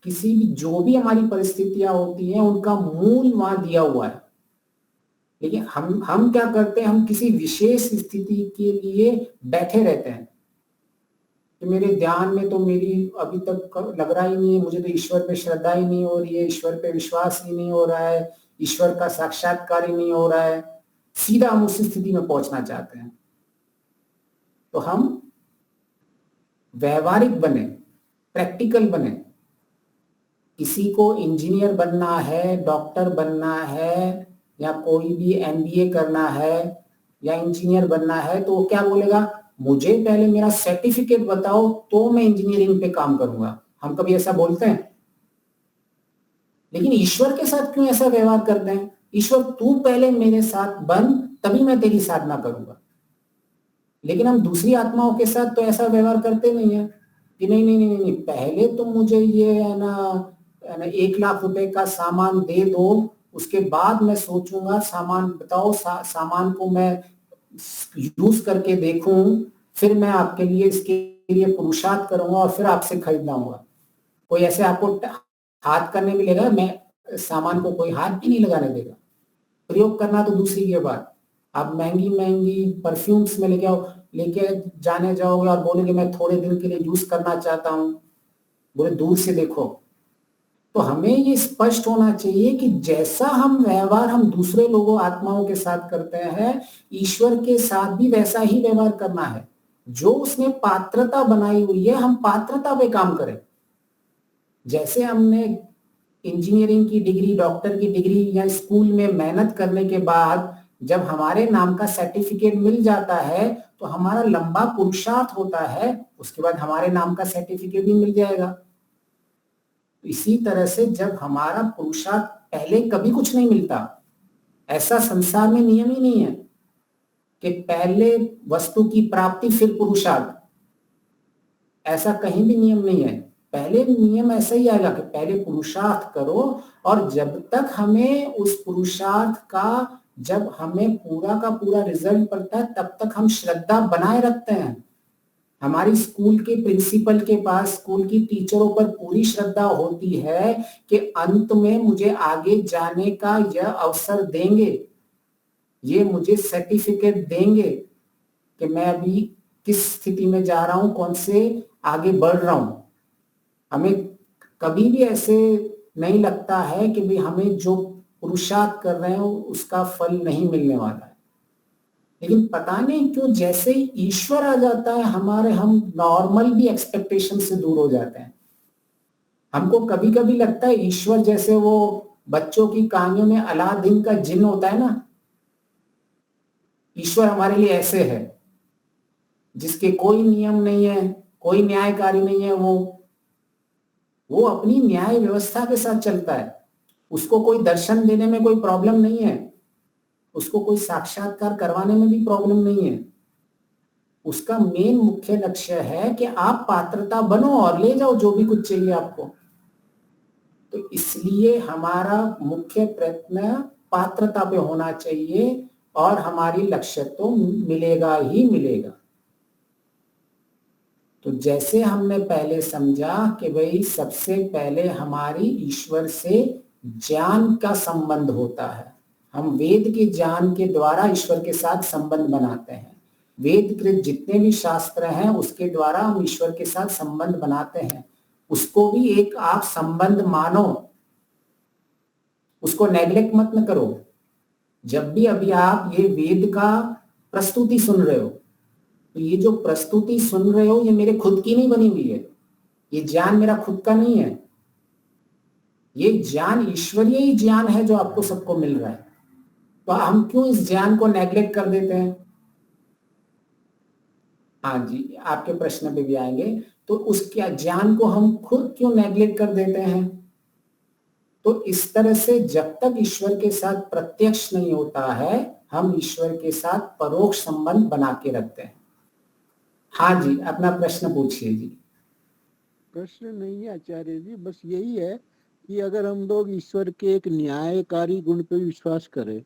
किसी भी जो भी हमारी परिस्थितियां होती हैं उनका मूल वहां दिया हुआ है। लेकिन हम क्या करते हैं, हम किसी विशेष स्थिति के लिए बैठे रहते हैं कि मेरे ध्यान में तो मेरी अभी तक लग रहा ही नहीं है, मुझे तो ईश्वर पे श्रद्धा ही नहीं हो रही है, ईश्वर पे विश्वास ही नहीं हो रहा है, ईश्वर का साक्षात्कार ही नहीं हो रहा है। सीधा हम उस स्थिति में पहुंचना चाहते हैं। तो हम व्यवहारिक बने, प्रैक्टिकल बने। किसी को इंजीनियर बनना है, डॉक्टर बनना है, या कोई भी एमबीए करना है या इंजीनियर बनना है, तो वो क्या बोलेगा, मुझे पहले मेरा सर्टिफिकेट बताओ तो मैं इंजीनियरिंग पे काम करूंगा। हम कभी ऐसा बोलते हैं? लेकिन ईश्वर के साथ क्यों ऐसा व्यवहार करते हैं? ईश्वर तू पहले मेरे साथ बन तभी मैं तेरी साधना करूंगा। लेकिन हम दूसरी आत्माओं के साथ तो ऐसा व्यवहार करते नहीं है कि नहीं नहीं नहीं नहीं, पहले तुम मुझे ये है ना 1 लाख रुपए का सामान दे दो, उसके बाद मैं सोचूंगा, सामान बताओ, सामान को मैं यूज करके देखूं, फिर मैं आपके लिए इसके लिए पुरुषार्थ करूंगा और फिर आपसे खरीदना। कोई ऐसे आपको हाथ करने मिलेगा? मैं सामान को कोई हाथ भी नहीं लगाने देगा। प्रयोग करना तो दूसरी की बात। आप महंगी महंगी परफ्यूम्स में लेके जाने जाओगे और बोलोगे मैं थोड़े दिन के लिए यूज करना चाहता हूं, बोले दूर से देखो। तो हमें ये स्पष्ट होना चाहिए कि जैसा हम व्यवहार हम दूसरे लोगों आत्माओं के साथ करते हैं, ईश्वर के साथ भी वैसा ही व्यवहार करना है। जो उसने पात्रता बनाई हुई है, हम पात्रता पे काम करें। जैसे हमने इंजीनियरिंग की डिग्री, डॉक्टर की डिग्री या स्कूल में मेहनत करने के बाद जब हमारे नाम का सर्टिफिकेट मिल जाता है तो हमारा लंबा पुरुषार्थ होता है, उसके बाद हमारे नाम का सर्टिफिकेट भी मिल जाएगा। इसी तरह से जब हमारा पुरुषार्थ, पहले कभी कुछ नहीं मिलता, ऐसा संसार में नियम ही नहीं है कि पहले वस्तु की प्राप्ति फिर पुरुषार्थ, ऐसा कहीं भी नियम नहीं है। पहले नियम ऐसा ही आएगा कि पहले पुरुषार्थ करो, और जब तक हमें उस पुरुषार्थ का, जब हमें पूरा का पूरा रिजल्ट पड़ता है तब तक हम श्रद्धा बनाए रखते हैं। हमारी स्कूल के प्रिंसिपल के पास, स्कूल की टीचरों पर पूरी श्रद्धा होती है कि अंत में मुझे आगे जाने का यह अवसर देंगे, ये मुझे सर्टिफिकेट देंगे कि मैं अभी किस स्थिति में जा रहा हूं, कौन से आगे बढ़ रहा हूं। हमें कभी भी ऐसे नहीं लगता है कि भाई हमें जो पुरुषार्थ कर रहे हैं उसका फल नहीं मिलने वाला है। लेकिन पता नहीं क्यों जैसे ही ईश्वर आ जाता है हमारे, हम नॉर्मल भी एक्सपेक्टेशन से दूर हो जाते हैं। हमको कभी कभी लगता है ईश्वर जैसे वो बच्चों की कहानियों में अलादीन का जिन होता है ना, ईश्वर हमारे लिए ऐसे है जिसके कोई नियम नहीं है, कोई न्यायकारी नहीं है, वो अपनी न्याय व्यवस्था के साथ चलता है। उसको कोई दर्शन देने में कोई प्रॉब्लम नहीं है, उसको कोई साक्षात्कार करवाने में भी प्रॉब्लम नहीं है। उसका मेन मुख्य लक्ष्य है कि आप पात्रता बनो और ले जाओ जो भी कुछ चाहिए आपको। तो इसलिए हमारा मुख्य प्रयत्न पात्रता पे होना चाहिए, और हमारी लक्ष्य तो मिलेगा ही मिलेगा। तो जैसे हमने पहले समझा कि भाई सबसे पहले हमारी ईश्वर से ज्ञान का संबंध होता है। हम वेद के ज्ञान के द्वारा ईश्वर के साथ संबंध बनाते हैं। वेद कृत जितने भी शास्त्र हैं उसके द्वारा हम ईश्वर के साथ संबंध बनाते हैं। उसको भी एक आप संबंध मानो, उसको नेग्लेक्ट मत न करो। जब भी अभी आप ये वेद का प्रस्तुति सुन रहे हो, तो ये जो प्रस्तुति सुन रहे हो ये मेरे खुद की नहीं बनी हुई है, ये ज्ञान मेरा खुद का नहीं है, ये ज्ञान ईश्वरीय ही ज्ञान है जो आपको सबको मिल रहा है। तो हम क्यों इस ज्ञान को नेग्लेक्ट कर देते हैं? हाँ जी, आपके प्रश्न पे भी आएंगे। तो उस क्या ज्ञान को हम खुद क्यों नेग्लेक्ट कर देते हैं? तो इस तरह से जब तक ईश्वर के साथ प्रत्यक्ष नहीं होता है, हम ईश्वर के साथ परोक्ष संबंध बना के रखते हैं। हाँ जी, अपना प्रश्न पूछिए जी। प्रश्न नहीं है आचार्य जी, बस यही है कि अगर हम लोग ईश्वर के एक न्यायकारी गुण पे विश्वास करें,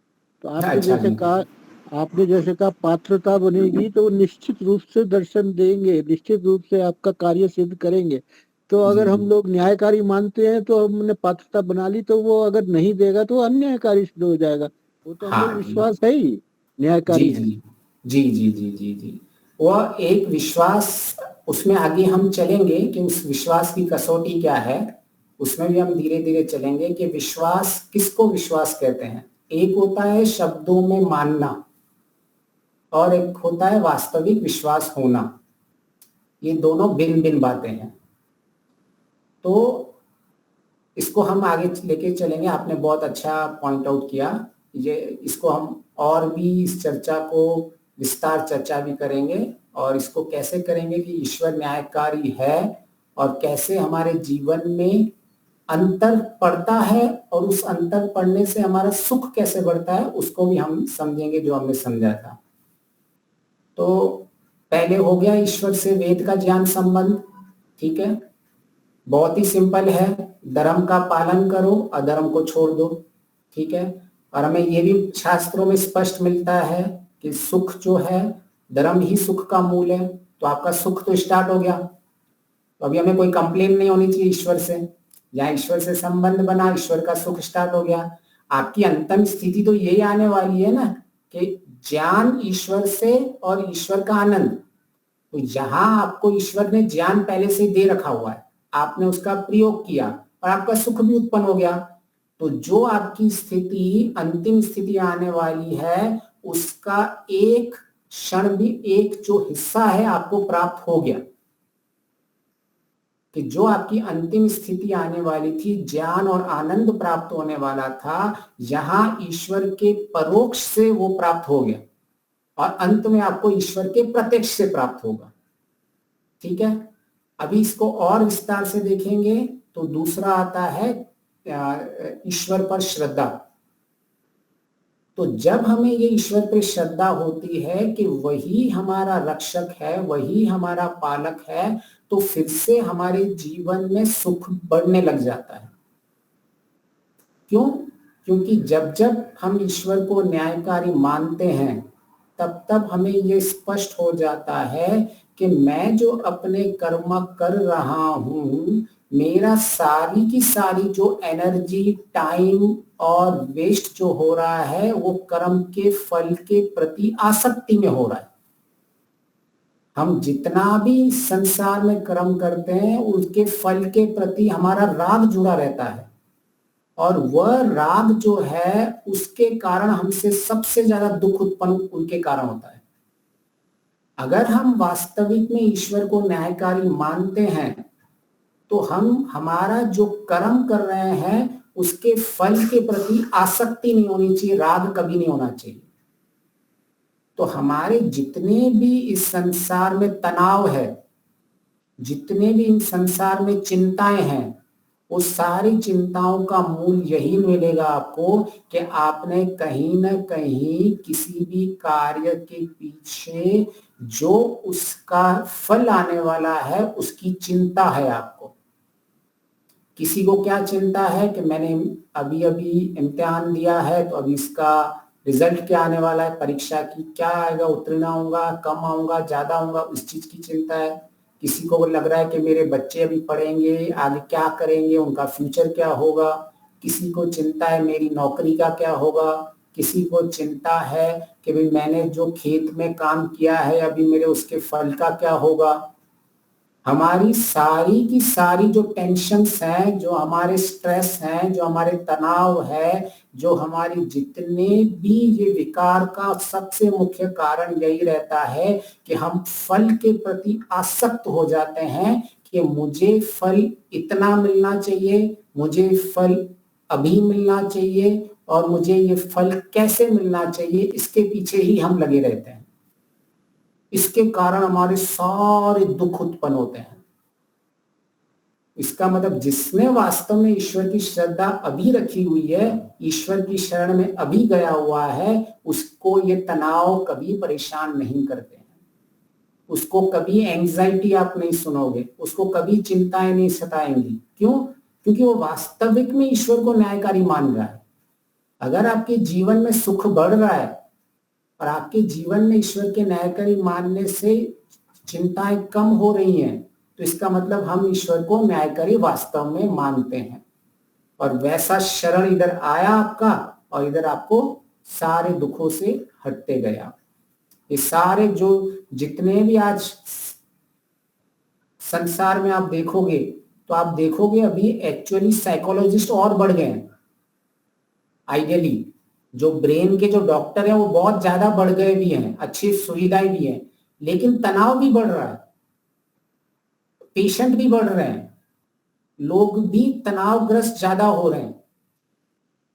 तो आपने जैसे कहा पात्रता बनेगी, तो निश्चित रूप से दर्शन देंगे, निश्चित रूप से आपका कार्य सिद्ध करेंगे। तो अगर हम लोग न्यायकारी मानते हैं तो हमने पात्रता बना ली, तो वो अगर नहीं देगा तो अन्यायकारी सिद्ध हो जाएगा। वो तो हम लोग विश्वास है ही न्यायकारी है। जी जी जी जी जी जी, वह एक विश्वास, उसमें आगे हम चलेंगे कि उस विश्वास की कसौटी क्या है, उसमें भी हम धीरे धीरे चलेंगे कि विश्वास किसको विश्वास कहते हैं। एक होता है शब्दों में मानना, और एक होता है वास्तविक विश्वास होना। ये दोनों भिन्न भिन्न बातें हैं। तो इसको हम आगे लेके चलेंगे। आपने बहुत अच्छा पॉइंट आउट किया। ये इसको हम और भी इस चर्चा को विस्तार चर्चा भी करेंगे, और इसको कैसे करेंगे कि ईश्वर न्यायकारी है और कैसे हमारे जीवन में अंतर पड़ता है, और उस अंतर पड़ने से हमारा सुख कैसे बढ़ता है, उसको भी हम समझेंगे जो हमने समझा था। तो पहले हो गया ईश्वर से वेद का ज्ञान संबंध, ठीक है, बहुत ही सिंपल है। धर्म का पालन करो, अधर्म को छोड़ दो, ठीक है। और हमें ये भी शास्त्रों में स्पष्ट मिलता है कि सुख जो है, धर्म ही सुख का मूल है। तो आपका सुख तो स्टार्ट हो गया। तो अभी हमें कोई कंप्लेन नहीं होनी चाहिए ईश्वर से। जहाँ ईश्वर से संबंध बना, ईश्वर का सुख स्टार्ट हो गया। आपकी अंतिम स्थिति तो यही आने वाली है ना कि ज्ञान ईश्वर से और ईश्वर का आनंद। तो जहां आपको ईश्वर ने ज्ञान पहले से दे रखा हुआ है, आपने उसका प्रयोग किया और आपका सुख भी उत्पन्न हो गया। तो जो आपकी स्थिति, अंतिम स्थिति आने वाली है, उसका एक क्षण भी, एक जो हिस्सा है आपको प्राप्त हो गया। कि जो आपकी अंतिम स्थिति आने वाली थी, ज्ञान और आनंद प्राप्त होने वाला था, यहां ईश्वर के परोक्ष से वो प्राप्त हो गया और अंत में आपको ईश्वर के प्रत्यक्ष से प्राप्त होगा। ठीक है, अभी इसको और विस्तार से देखेंगे तो दूसरा आता है ईश्वर पर श्रद्धा। तो जब हमें ये ईश्वर पर श्रद्धा होती है कि वही हमारा रक्षक है, वही हमारा पालक है, तो फिर से हमारे जीवन में सुख बढ़ने लग जाता है। क्यों? क्योंकि जब जब हम ईश्वर को न्यायकारी मानते हैं तब तब हमें ये स्पष्ट हो जाता है कि मैं जो अपने कर्म कर रहा हूं, मेरा सारी की सारी जो एनर्जी, टाइम और वेस्ट जो हो रहा है वो कर्म के फल के प्रति आसक्ति में हो रहा है। हम जितना भी संसार में कर्म करते हैं उसके फल के प्रति हमारा राग जुड़ा रहता है और वह राग जो है उसके कारण हमसे सबसे ज्यादा दुख उत्पन्न उनके कारण होता है। अगर हम वास्तविक में ईश्वर को न्यायकारी मानते हैं तो हम हमारा जो कर्म कर रहे हैं उसके फल के प्रति आसक्ति नहीं होनी चाहिए, राग कभी नहीं होना चाहिए। तो हमारे जितने भी इस संसार में तनाव है, जितने भी इन संसार में चिंताएं हैं, वो सारी चिंताओं का मूल यही मिलेगा आपको कि आपने कहीं ना कहीं किसी भी कार्य के पीछे जो उसका फल आने वाला है उसकी चिंता है आपको। किसी को क्या चिंता है कि मैंने अभी अभी इम्तिहान दिया है तो अभी इसका रिजल्ट क्या आने वाला है, परीक्षा की क्या आएगा, उत्तीर्ण आऊंगा, कम आऊंगा, ज्यादा आऊंगा, उस चीज की चिंता है। किसी को लग रहा है कि मेरे बच्चे अभी पढ़ेंगे, आगे क्या करेंगे, उनका फ्यूचर क्या होगा। किसी को चिंता है मेरी नौकरी का क्या होगा। किसी को चिंता है कि भाई मैंने जो खेत में काम किया है अभी मेरे उसके फल का क्या होगा। हमारी सारी की सारी जो टेंशन्स हैं, जो हमारे स्ट्रेस हैं, जो हमारे तनाव है, जो हमारी जितने भी ये विकार का सबसे मुख्य कारण यही रहता है कि हम फल के प्रति आसक्त हो जाते हैं कि मुझे फल इतना मिलना चाहिए, मुझे फल अभी मिलना चाहिए और मुझे ये फल कैसे मिलना चाहिए, इसके पीछे ही हम लगे रहते हैं। इसके कारण हमारे सारे दुख उत्पन्न होते हैं। इसका मतलब जिसने वास्तव में ईश्वर की श्रद्धा अभी रखी हुई है, ईश्वर की शरण में अभी गया हुआ है, उसको ये तनाव कभी परेशान नहीं करते हैं। उसको कभी एंजाइटी आप नहीं सुनोगे, उसको कभी चिंताएं नहीं सताएंगी। क्यों? क्योंकि वो वास्तविक में ईश्वर को न्यायकारी मान रहा है। अगर आपके जीवन में सुख बढ़ रहा है और आपके जीवन में ईश्वर के न्यायकारी मानने से चिंताएं कम हो रही हैं, तो इसका मतलब हम ईश्वर को न्यायकारी वास्तव में मानते हैं। और वैसा शरण इधर आया आपका और इधर आपको सारे दुखों से हटते गया। ये सारे जो जितने भी आज संसार में आप देखोगे तो आप देखोगे अभी एक्चुअली साइकोलॉजिस्ट और बढ़ गए हैं। आइडियली जो ब्रेन के जो डॉक्टर हैं वो बहुत ज्यादा बढ़ गए भी हैं, अच्छी सुविधाएं भी हैं, लेकिन तनाव भी बढ़ रहा है, पेशेंट भी बढ़ रहे हैं, लोग भी तनावग्रस्त ज्यादा हो रहे हैं।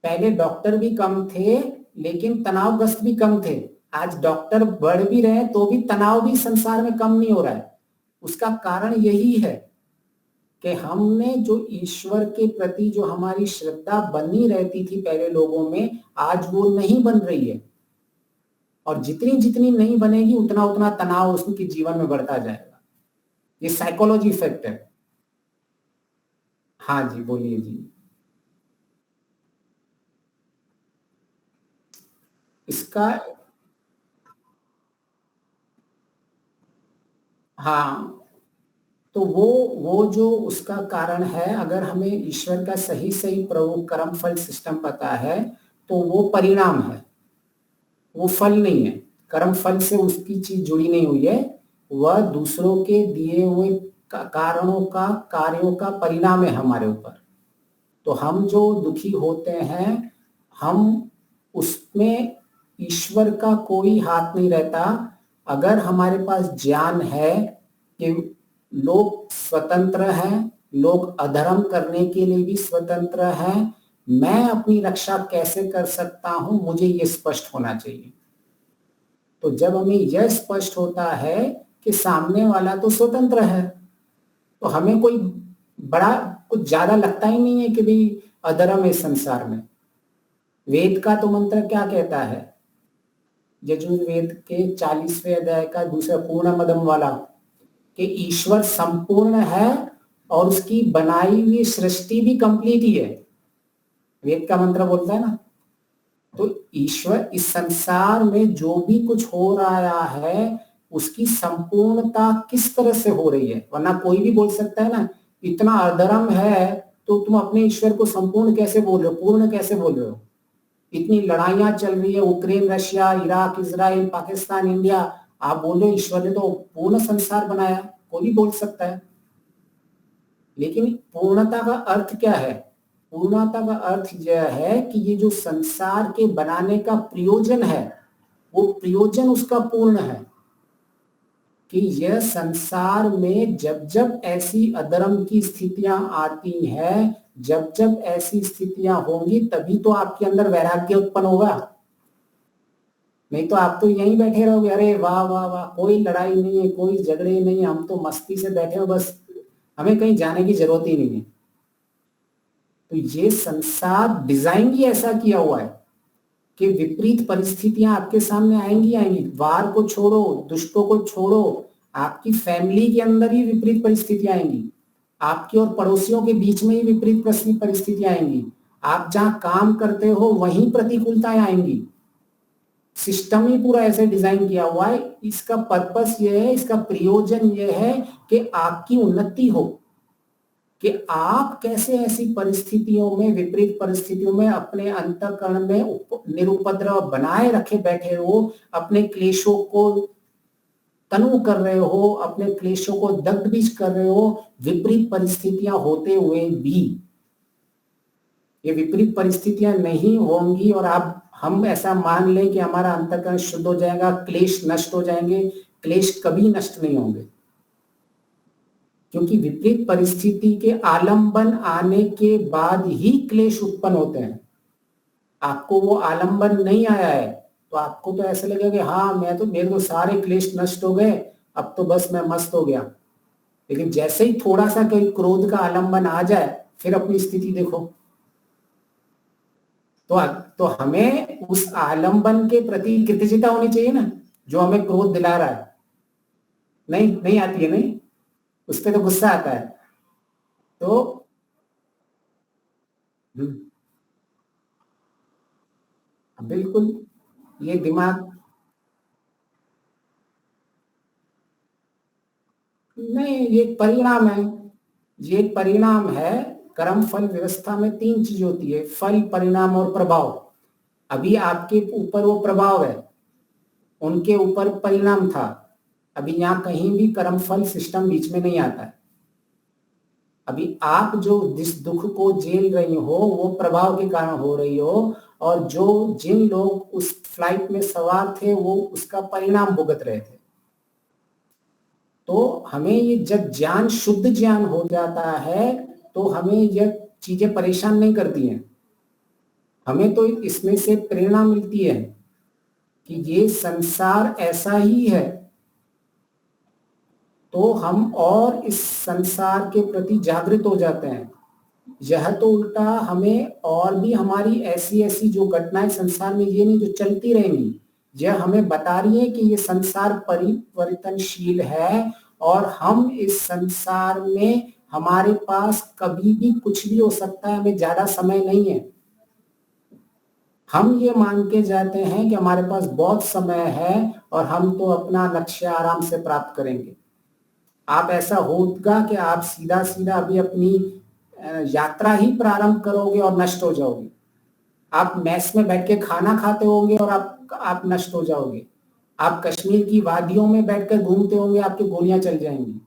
पहले डॉक्टर भी कम थे लेकिन तनावग्रस्त भी कम थे। आज डॉक्टर बढ़ भी रहे हैं तो भी तनाव भी संसार में कम नहीं हो रहा है। उसका कारण यही है कि हमने जो ईश्वर के प्रति जो हमारी श्रद्धा बनी रहती थी पहले लोगों में, आज वो नहीं बन रही है। और जितनी जितनी नहीं बनेगी उतना उतना तनाव उसके जीवन में बढ़ता जाएगा। ये साइकोलॉजी इफेक्ट है। हाँ जी, बोलिए जी। इसका हाँ, तो वो जो उसका कारण है, अगर हमें ईश्वर का सही सही प्रभु कर्म फल सिस्टम पता है तो वो परिणाम है, वो फल नहीं है। कर्म फल से उसकी चीज जुड़ी नहीं हुई है, वह दूसरों के दिए हुए कारणों का, कार्यों का परिणाम है हमारे ऊपर। तो हम जो दुखी होते हैं, हम उसमें ईश्वर का कोई हाथ नहीं रहता। अगर हमारे पास ज्ञान है कि लोग स्वतंत्र हैं, लोग अधर्म करने के लिए भी स्वतंत्र हैं। मैं अपनी रक्षा कैसे कर सकता हूं, मुझे ये स्पष्ट होना चाहिए। तो जब हमें यह स्पष्ट होता है कि सामने वाला तो स्वतंत्र है, तो हमें कोई बड़ा कुछ ज्यादा लगता ही नहीं है कि भाई अधर्म है संसार में। वेद का तो मंत्र क्या कहता है, यजुर्वेद के 40वें अध्याय का दूसरा पूर्णमदम वाला, कि ईश्वर संपूर्ण है और उसकी बनाई हुई सृष्टि भी कंप्लीट ही है। वेद का मंत्र बोलता है ना। तो ईश्वर इस संसार में जो भी कुछ हो रहा है उसकी संपूर्णता किस तरह से हो रही है, वरना कोई भी बोल सकता है ना इतना अधर्म है तो तुम अपने ईश्वर को संपूर्ण कैसे बोल रहे हो, पूर्ण कैसे बोल रहे हो। इतनी लड़ाइयां चल रही है, Ukraine, Russia, Iraq, Israel, Pakistan, India, आप बोल रहे हो ईश्वर ने तो पूर्ण संसार बनाया, कोई भी बोल सकता है। लेकिन पूर्णता का अर्थ क्या है? पूर्णता का अर्थ यह है कि ये जो संसार के बनाने का प्रयोजन है वो प्रयोजन उसका पूर्ण है, कि यह संसार में जब जब ऐसी अधर्म की स्थितियां आती हैं, जब जब ऐसी स्थितियां होंगी तभी तो आपके अंदर वैराग्य उत्पन्न होगा। नहीं तो आप तो यहीं बैठे रहोगे, अरे वाह वाह वाह, कोई लड़ाई नहीं है, कोई झगड़े नहीं, हम तो मस्ती से बैठे हो, बस हमें कहीं जाने की जरूरत ही नहीं है। तो ये संसार डिजाइन ही ऐसा किया हुआ है कि विपरीत परिस्थितियां आपके सामने आएंगी आएंगी। वार को छोड़ो, दुष्टों को छोड़ो, आपकी फैमिली के अंदर ही विपरीत परिस्थितियां आएंगी, आपके और पड़ोसियों के बीच में ही विपरीत परिस्थितियां आएंगी, आप जहां काम करते हो वहीं प्रतिकूलताएं आएंगी। सिस्टम ही पूरा ऐसे डिजाइन किया हुआ है। इसका पर्पस ये है, इसका प्रयोजन ये है कि आपकी उन्नति हो, कि आप कैसे ऐसी परिस्थितियों में, विपरीत परिस्थितियों में अपने अंतःकरण में निरुपद्रव बनाए रखे बैठे हो, अपने क्लेशों को तनु कर रहे हो, अपने क्लेशों को दग्ध बीज कर रहे हो, विपरीत परिस्थितियां होते हुए भी। ये विपरीत परिस्थितियां नहीं होंगी और हम ऐसा मान लें कि हमारा अंतःकरण शुद्ध हो जाएगा, क्लेश नष्ट हो जाएंगे, क्लेश कभी नष्ट नहीं होंगे। क्योंकि विपरीत परिस्थिति के आलंबन आने के बाद ही क्लेश उत्पन्न होते हैं। आपको वो आलंबन नहीं आया है तो आपको तो ऐसा लगेगा कि हाँ मेरे तो सारे क्लेश नष्ट हो गए, अब तो बस मैं मस्त हो गया। लेकिन जैसे ही थोड़ा सा कोई क्रोध का आलंबन आ जाए फिर अपनी स्थिति देखो। तो हमें उस आलंबन के प्रति कृतज्ञता होनी चाहिए ना, जो हमें क्रोध दिला रहा है। नहीं आती है, नहीं, उस पर तो गुस्सा आता है। तो बिल्कुल ये दिमाग नहीं, ये परिणाम है, ये परिणाम है। कर्म फल व्यवस्था में 3 चीज होती है, फल, परिणाम और प्रभाव। अभी आपके ऊपर वो प्रभाव है, उनके ऊपर परिणाम था। अभी यहाँ कहीं भी कर्म फल सिस्टम बीच में नहीं आता है। अभी आप जो जिस दुख को झेल रही हो वो प्रभाव के कारण हो रही हो, और जिन लोग उस फ्लाइट में सवार थे वो उसका परिणाम भुगत रहे थे। तो हमें ये जब ज्ञान, शुद्ध ज्ञान हो जाता है तो हमें यह चीजें परेशान नहीं करती हैं। हमें तो इसमें से प्रेरणा मिलती है कि ये संसार ऐसा ही है, तो हम और इस संसार के प्रति जागृत हो जाते हैं। यह तो उल्टा हमें और भी हमारी ऐसी ऐसी जो घटनाएं संसार में, ये नहीं जो चलती रहेंगी, यह हमें बता रही है कि ये संसार परिवर्तनशील है और हम इस संसार में, हमारे पास कभी भी कुछ भी हो सकता है, हमें ज्यादा समय नहीं है। हम ये मान के जाते हैं कि हमारे पास बहुत समय है और हम तो अपना लक्ष्य आराम से प्राप्त करेंगे। आप ऐसा होगा कि आप सीधा सीधा अभी अपनी यात्रा ही प्रारंभ करोगे और नष्ट हो जाओगे। आप मैस में बैठ के खाना खाते होंगे और आप नष्ट हो जाओगे। आप कश्मीर की वादियों में बैठकर घूमते होंगे, आपकी गोलियां चल जाएंगी।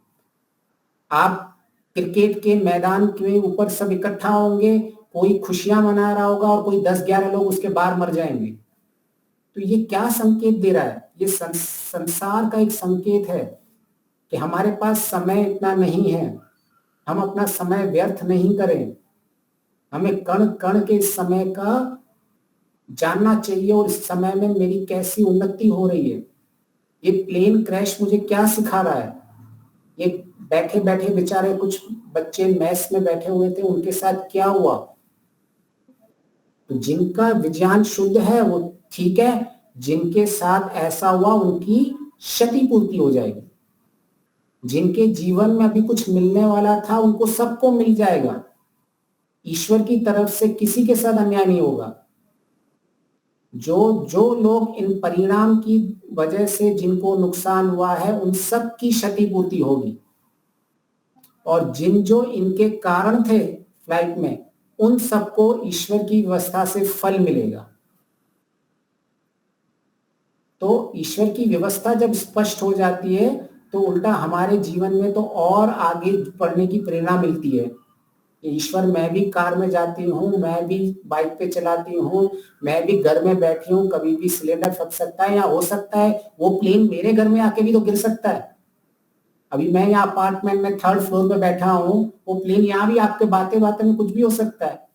आप क्रिकेट के मैदान के ऊपर सब इकट्ठा होंगे, कोई खुशियां मना रहा होगा और कोई 10-11 लोग उसके बाहर मर जाएंगे। तो ये क्या संकेत दे रहा है? ये संसार का एक संकेत है कि हमारे पास समय इतना नहीं है, हम अपना समय व्यर्थ नहीं करें, हमें कण कण के इस समय का जानना चाहिए और इस समय में मेरी कैसी उन्नति हो रही है, ये प्लेन क्रैश मुझे क्या सिखा रहा है। ये बैठे बैठे बेचारे कुछ बच्चे मैस में बैठे हुए थे, उनके साथ क्या हुआ। तो जिनका विज्ञान शुद्ध है वो ठीक है, जिनके साथ ऐसा हुआ उनकी क्षतिपूर्ति हो जाएगी। जिनके जीवन में अभी कुछ मिलने वाला था उनको सबको मिल जाएगा। ईश्वर की तरफ से किसी के साथ अन्याय नहीं होगा। जो लोग इन परिणाम की वजह से जिनको नुकसान हुआ है उन सब की क्षतिपूर्ति होगी, और जो इनके कारण थे फ्लाइट में उन सबको ईश्वर की व्यवस्था से फल मिलेगा। तो ईश्वर की व्यवस्था जब स्पष्ट हो जाती है तो उल्टा हमारे जीवन में तो और आगे बढ़ने की प्रेरणा मिलती है। ईश्वर, मैं भी कार में जाती हूँ, मैं भी बाइक पे चलाती हूँ, मैं भी घर में बैठी हूँ, कभी भी सिलेंडर फट सकता है, या हो सकता है वो प्लेन मेरे घर में आके भी तो गिर सकता है। अभी मैं यहाँ अपार्टमेंट में 3rd फ्लोर पे बैठा हूँ, वो प्लेन यहाँ भी आपके बातें बातें में कुछ भी हो सकता है।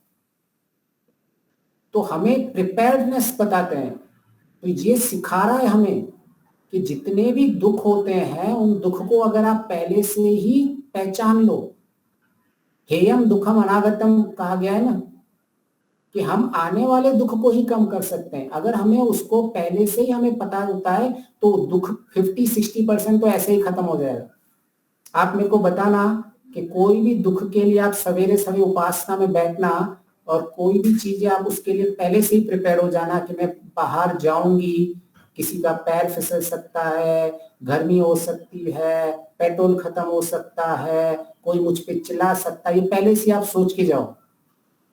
तो हमें प्रिपेयर्डनेस बताते हैं। तो ये सिखा रहा है हमें कि जितने भी दुख होते हैं उन दुख को अगर आप पहले से ही पहचान लो, हेयम दुखम अनागतम कहा गया है ना, कि हम आने वाले दुख को ही कम कर सकते हैं। अगर हमें उसको पहले से ही हमें पता होता है तो दुख 50-60% तो ऐसे ही खत्म हो जाएगा। आप मेरे को बताना कि कोई भी दुख के लिए आप सवेरे सवेरे उपासना में बैठना और कोई भी चीजें आप उसके लिए पहले से ही प्रिपेयर हो जाना कि मैं बाहर जाऊंगी, किसी का पैर फिसल सकता है, गर्मी हो सकती है, पेट्रोल खत्म हो सकता है, कोई मुझ पे चिल्ला सकता है, ये पहले से आप सोच के जाओ।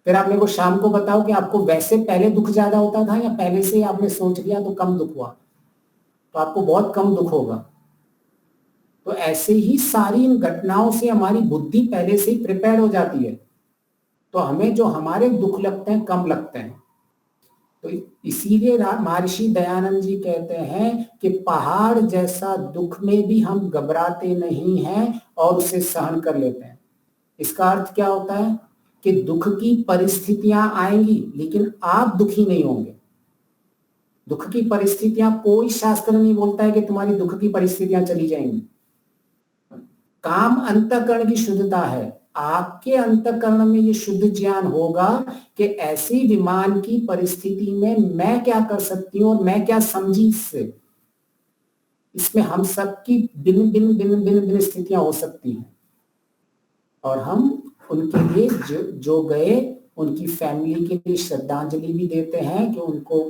फिर आप मेरे को शाम को बताओ कि आपको वैसे पहले दुख ज्यादा होता था या पहले से आपने सोच लिया तो कम दुख हुआ। तो आपको बहुत कम दुख होगा। तो ऐसे ही सारी इन घटनाओं से हमारी बुद्धि पहले से ही प्रिपेयर हो जाती है, तो हमें जो हमारे दुख लगते हैं कम लगते हैं। तो इसीलिए महर्षि दयानंद जी कहते हैं कि पहाड़ जैसा दुख में भी हम घबराते नहीं हैं और उसे सहन कर लेते हैं। इसका अर्थ क्या होता है कि दुख की परिस्थितियां आएंगी लेकिन आप दुखी नहीं होंगे। दुख की परिस्थितियां, कोई शास्त्र नहीं बोलता है कि तुम्हारी दुख की परिस्थितियां चली जाएंगी। काम अंतःकरण की शुद्धता है। आपके अंतःकरण में ये शुद्ध ज्ञान होगा कि ऐसी विमान की परिस्थिति में मैं क्या कर सकती हूँ और मैं क्या समझी इससे। इसमें हम सबकी भिन्न भिन्न भिन्न भिन्न भिन्न स्थितियां हो सकती हैं, और हम उनके लिए जो गए उनकी फैमिली के लिए श्रद्धांजलि भी देते हैं कि उनको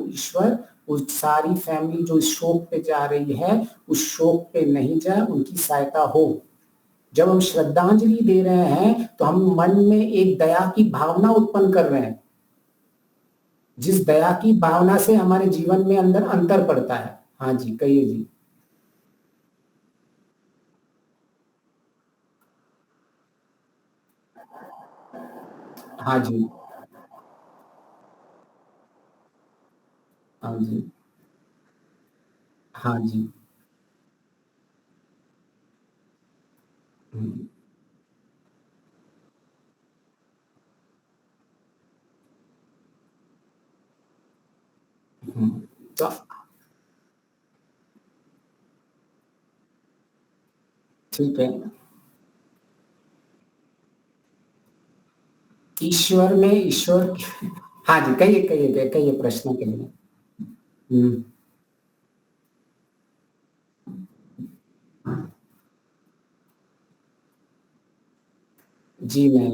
ईश्वर उस सारी फैमिली जो इस शोक पे जा रही है उस शोक पे नहीं जाए, उनकी सहायता हो। जब हम श्रद्धांजलि दे रहे हैं तो हम मन में एक दया की भावना उत्पन्न कर रहे हैं, जिस दया की भावना से हमारे जीवन में अंदर अंतर पड़ता है। हाँ जी, कहिए जी। हाँ जी, हाँ जी, हाँ जी। तो ठीक है, ईश्वर में ईश्वर। हाँ जी, कहिए कहिए कहिए प्रश्न के लिए। जी मैं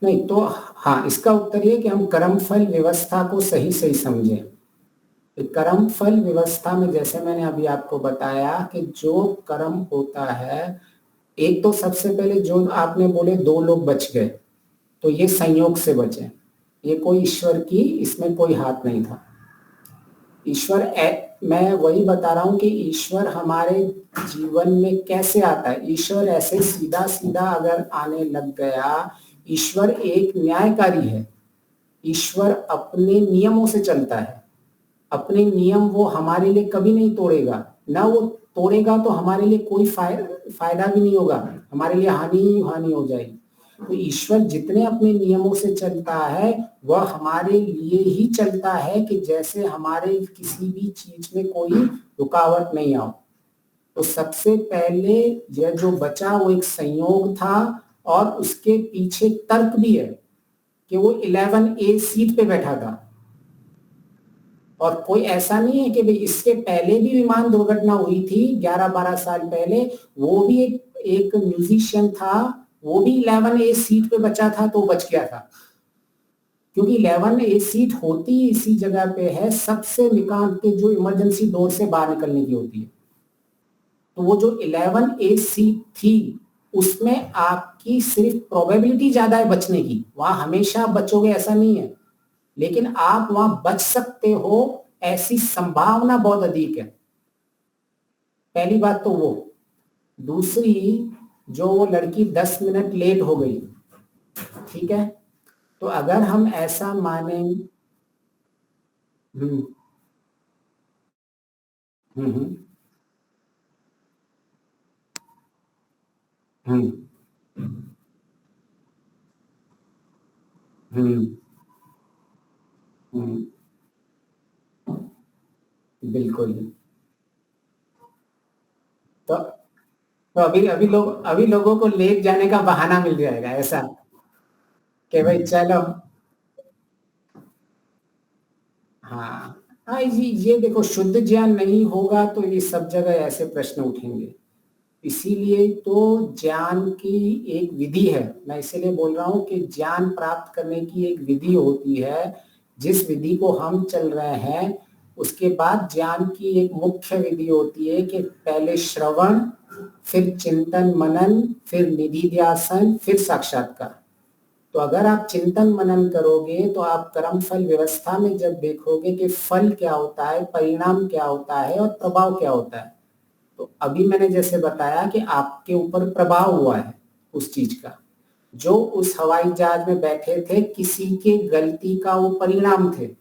नहीं तो हाँ, इसका उत्तर ये कि हम कर्म फल व्यवस्था को सही सही समझें। कर्म फल व्यवस्था में जैसे मैंने अभी आपको बताया कि जो कर्म होता है, एक तो सबसे पहले जो आपने बोले 2 लोग बच गए, तो ये संयोग से बचे, ये कोई ईश्वर की इसमें कोई हाथ नहीं था। ईश्वर मैं वही बता रहा हूँ कि ईश्वर हमारे जीवन में कैसे आता है। ईश्वर ऐसे सीधा सीधा अगर आने लग गया, ईश्वर एक न्यायकारी है। ईश्वर अपने नियमों से चलता है। अपने नियम वो हमारे लिए कभी नहीं तोड़ेगा, ना वो तोड़ेगा तो हमारे लिए कोई फायदा भी नहीं होगा, हमारे लिए हानि ही हानि हो जाएगी। तो ईश्वर जितने अपने नियमों से चलता है वह हमारे लिए ही चलता है कि जैसे हमारे किसी भी चीज में कोई रुकावट नहीं आओ। तो सबसे पहले यह जो बचा वो एक संयोग था, और उसके पीछे तर्क भी है कि वो 11A सीट पे बैठा था। और कोई ऐसा नहीं है कि भाई इसके पहले भी विमान दुर्घटना हुई थी 11-12 साल पहले, वो भी एक म्यूजिशियन था, वो भी 11A सीट पे बचा था तो बच गया था। क्योंकि 11A सीट होती इसी जगह पे है, सबसे निकाल के जो इमरजेंसी डोर से बाहर निकलने की होती है। तो वो जो 11A सीट थी उसमें आपकी सिर्फ प्रोबेबिलिटी ज्यादा है बचने की, वहां हमेशा बचोगे ऐसा नहीं है, लेकिन आप वहां बच सकते हो ऐसी संभावना बहुत अधिक है। पहली बात तो वो। दूसरी, जो वो लड़की 10 मिनट लेट हो गई, ठीक है, तो अगर हम ऐसा माने हम्म हम्म हम्म हम्म हम्म, बिल्कुल। तो तो अभी लोगों को लेट जाने का बहाना मिल जाएगा ऐसा कि भाई चलो। हाँ हाँ, ये देखो, शुद्ध ज्ञान नहीं होगा तो ये सब जगह ऐसे प्रश्न उठेंगे। इसीलिए तो ज्ञान की एक विधि है। मैं इसीलिए बोल रहा हूँ कि ज्ञान प्राप्त करने की एक विधि होती है, जिस विधि को हम चल रहे हैं। उसके बाद ज्ञान की एक मुख्य विधि होती है कि पहले श्रवण, फिर चिंतन मनन, फिर निधिध्यासन, फिर साक्षात्कार। तो अगर आप चिंतन मनन करोगे तो आप कर्म फल व्यवस्था में जब देखोगे कि फल क्या होता है, परिणाम क्या होता है और प्रभाव क्या होता है, तो अभी मैंने जैसे बताया कि आपके ऊपर प्रभाव हुआ है उस चीज का। जो उस हवाई जहाज में बैठे थे किसी के गलती का वो परिणाम थे।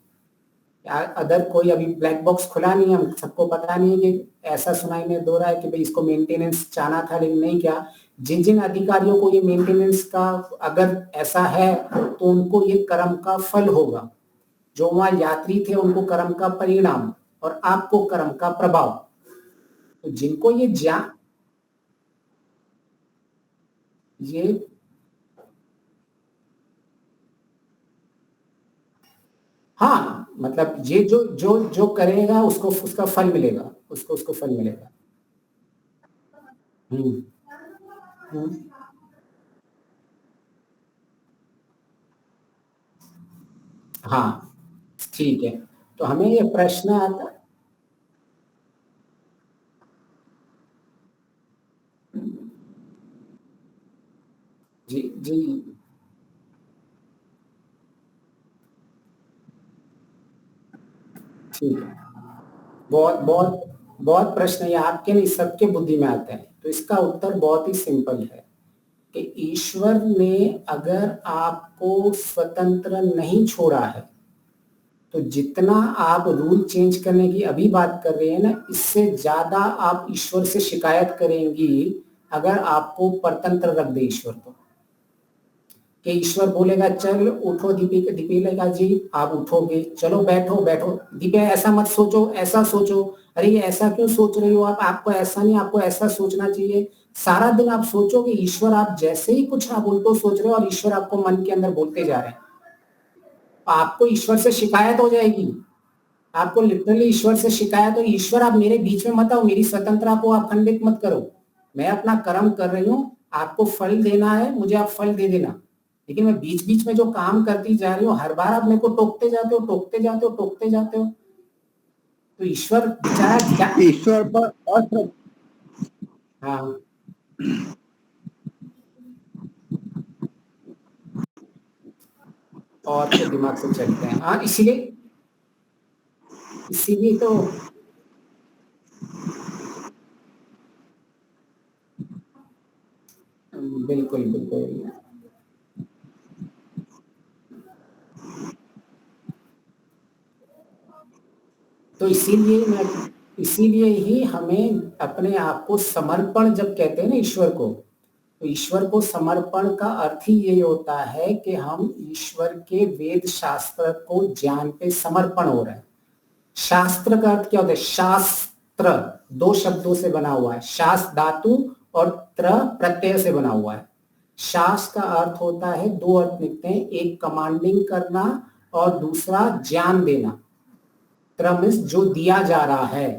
अदर कोई अभी ब्लैक बॉक्स खुला नहीं है, हम सबको पता नहीं है कि ऐसा सुनाई में दो रहा है कि भाई इसको मेंटेनेंस चाहना था लेकिन नहीं किया। जिन जिन अधिकारियों को ये मेंटेनेंस का अगर ऐसा है तो उनको ये कर्म का फल होगा। जो वहां यात्री थे उनको कर्म का परिणाम, और आपको कर्म का प्रभाव। तो जिनको ये ये हाँ, मतलब ये जो जो जो करेगा उसको उसका फल मिलेगा, उसको उसको फल मिलेगा। हम्म हम्म, हाँ ठीक है। तो हमें ये प्रश्न आता, जी जी, ठीक है। बहुत बहुत बहुत प्रश्न ये आपके नहीं सबके बुद्धि में आते हैं। तो इसका उत्तर बहुत ही सिंपल है कि ईश्वर ने अगर आपको स्वतंत्र नहीं छोड़ा है तो जितना आप रूल चेंज करने की अभी बात कर रहे हैं ना, इससे ज्यादा आप ईश्वर से शिकायत करेंगी अगर आपको परतंत्र रख दे ईश्वर। तो कि ईश्वर बोलेगा चल उठो दीपिका जी, आप उठोगे, चलो बैठो बैठो, दीपिका ऐसा मत सोचो, ऐसा सोचो, अरे ये ऐसा क्यों सोच रही हो आप, आपको ऐसा नहीं, आपको ऐसा सोचना चाहिए। सारा दिन आप सोचोगे, ईश्वर आप जैसे ही कुछ आप उल्टो सोच रहे हो और ईश्वर आपको मन के अंदर बोलते जा रहे हैं, आपको ईश्वर से शिकायत हो जाएगी। आपको लिटरली ईश्वर से शिकायत हो, ईश्वर आप मेरे बीच में मत आओ, मेरी स्वतंत्रता को आप खंडित मत करो, मैं अपना कर्म कर रही हूँ, आपको फल देना है, मुझे आप फल दे देना। लेकिन मैं बीच बीच में जो काम करती जा रही हूँ, हर बार आप मेरे को टोकते जाते हो, टोकते जाते हो, टोकते जाते हो। तो ईश्वर बेचारा क्या, ईश्वर पर हाँ और तो दिमाग से चलते हैं। हाँ इसीलिए इसीलिए तो बिल्कुल बिल्कुल। तो इसीलिए ही हमें अपने आप को समर्पण जब कहते हैं ना ईश्वर को, तो ईश्वर को समर्पण का अर्थ ही यही होता है कि हम ईश्वर के वेद शास्त्र को ज्ञान पे समर्पण हो रहे हैं। शास्त्र का अर्थ क्या होता है? शास्त्र 2 शब्दों से बना हुआ है, शास्त्र धातु और त्र प्रत्यय से बना हुआ है। शास्त्र का अर्थ होता है, 2 अर्थ निकलते हैं, एक कमांडिंग करना और दूसरा ज्ञान देना। त्र जो दिया जा रहा है।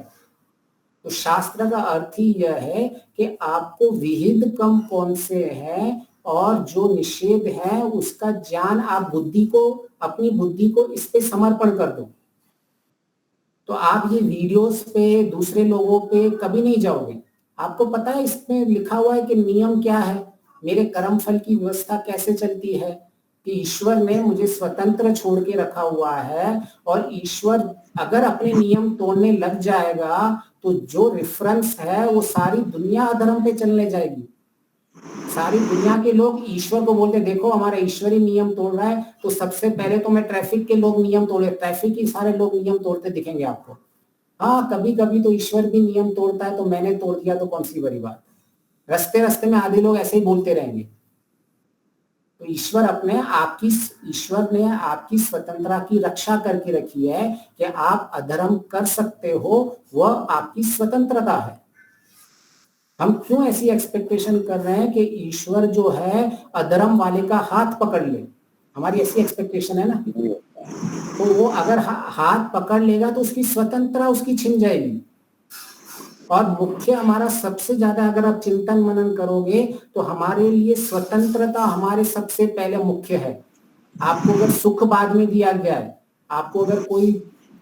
तो शास्त्र का अर्थ ही यह है कि आपको विहित कर्म कौन से हैं और जो निषेध है उसका ज्ञान आप बुद्धि को, अपनी बुद्धि को इस पे समर्पण कर दो। तो आप ये वीडियोस पे, दूसरे लोगों पे कभी नहीं जाओगे। आपको पता है इसमें लिखा हुआ है कि नियम क्या है, मेरे कर्म फल की व्यवस्था कैसे चलती है, कि ईश्वर ने मुझे स्वतंत्र छोड़ के रखा हुआ है, और ईश्वर अगर अपने नियम तोड़ने लग जाएगा तो जो रेफरेंस है वो सारी दुनिया अधर्म पे चलने जाएगी। सारी दुनिया के लोग ईश्वर को बोलते देखो हमारा ईश्वरी नियम तोड़ रहा है, तो सबसे पहले तो मैं ट्रैफिक के लोग नियम तोड़े, ट्रैफिक ही सारे लोग नियम तोड़ते दिखेंगे आपको। हाँ, कभी कभी तो ईश्वर भी नियम तोड़ता है, तो मैंने तोड़ दिया तो कौन सी बड़ी बात। रास्ते रास्ते में आधे लोग ऐसे ही बोलते रहेंगे। तो ईश्वर ने आपकी स्वतंत्रता की रक्षा करके रखी है कि आप अधर्म कर सकते हो, वह आपकी स्वतंत्रता है। हम क्यों ऐसी एक्सपेक्टेशन कर रहे हैं कि ईश्वर जो है अधर्म वाले का हाथ पकड़ ले? हमारी ऐसी एक्सपेक्टेशन है ना। तो वो अगर हाथ पकड़ लेगा तो उसकी स्वतंत्रता उसकी छिन जाएगी। और मुख्य हमारा सबसे ज्यादा अगर आप चिंतन मनन करोगे तो हमारे लिए स्वतंत्रता हमारे सबसे पहले मुख्य है। आपको अगर सुख बाद में दिया गया है, आपको अगर कोई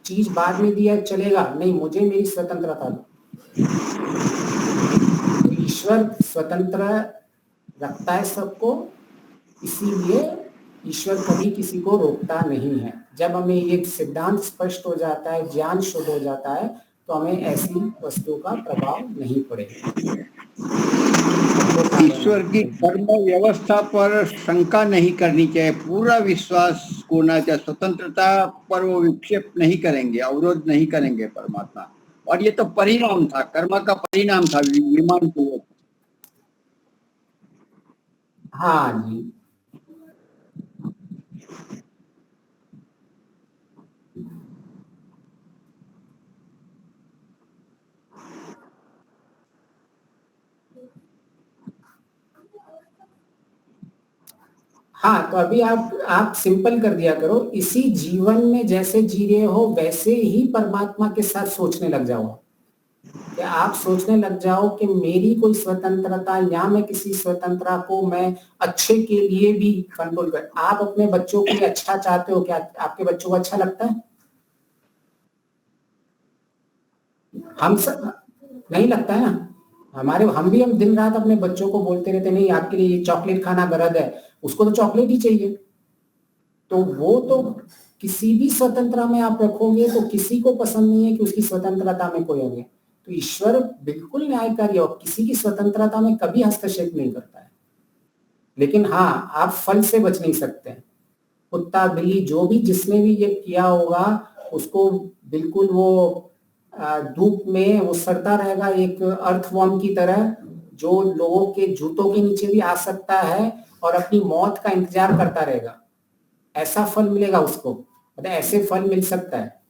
चीज बाद में दिया चलेगा नहीं, मुझे मेरी स्वतंत्रता दो। तो ईश्वर स्वतंत्र रखता है सबको, इसीलिए ईश्वर कभी किसी को रोकता नहीं है। जब हमें ये सिद्धांत स्पष्ट हो जाता है, ज्ञान शुद्ध हो जाता है, तो हमें ऐसी वस्तु का प्रभाव नहीं पड़ेगा। ईश्वर की कर्म व्यवस्था पर शंका नहीं करनी चाहिए, पूरा विश्वास होना चाहिए। स्वतंत्रता पर वो विक्षेप नहीं करेंगे, अवरोध नहीं करेंगे परमात्मा। और ये तो परिणाम था, कर्म का परिणाम था, विमान पूर्वक। हाँ जी, हाँ। तो अभी आप सिंपल कर दिया करो, इसी जीवन में जैसे जी रहे हो वैसे ही परमात्मा के साथ सोचने लग जाओ। कि आप सोचने लग जाओ कि मेरी कोई स्वतंत्रता, या मैं किसी स्वतंत्रता को मैं अच्छे के लिए भी कंट्रोल कर। आप अपने बच्चों के लिए अच्छा चाहते हो, क्या आपके बच्चों को अच्छा लगता है? हम सब नहीं लगता है ना। हम दिन रात अपने बच्चों को बोलते रहते नहीं आपके लिए ये चॉकलेट खाना गलत है, उसको तो चॉकलेट ही चाहिए। तो वो तो किसी भी स्वतंत्रता में आप रखोगे तो किसी को पसंद नहीं है कि उसकी स्वतंत्रता में कोई होंगे। तो ईश्वर बिल्कुल न्यायकारी और किसी की स्वतंत्रता में कभी हस्तक्षेप नहीं करता है। लेकिन हाँ, आप फल से बच नहीं सकते। कुत्ता बिल्ली जो भी जिसने भी ये किया होगा उसको बिल्कुल वो धूप में वो सड़ता रहेगा, एक अर्थवॉर्म की तरह, जो लोगों के जूतों के नीचे भी आ सकता है और अपनी मौत का इंतजार करता रहेगा। ऐसा फल मिलेगा उसको, मतलब ऐसे फल मिल सकता है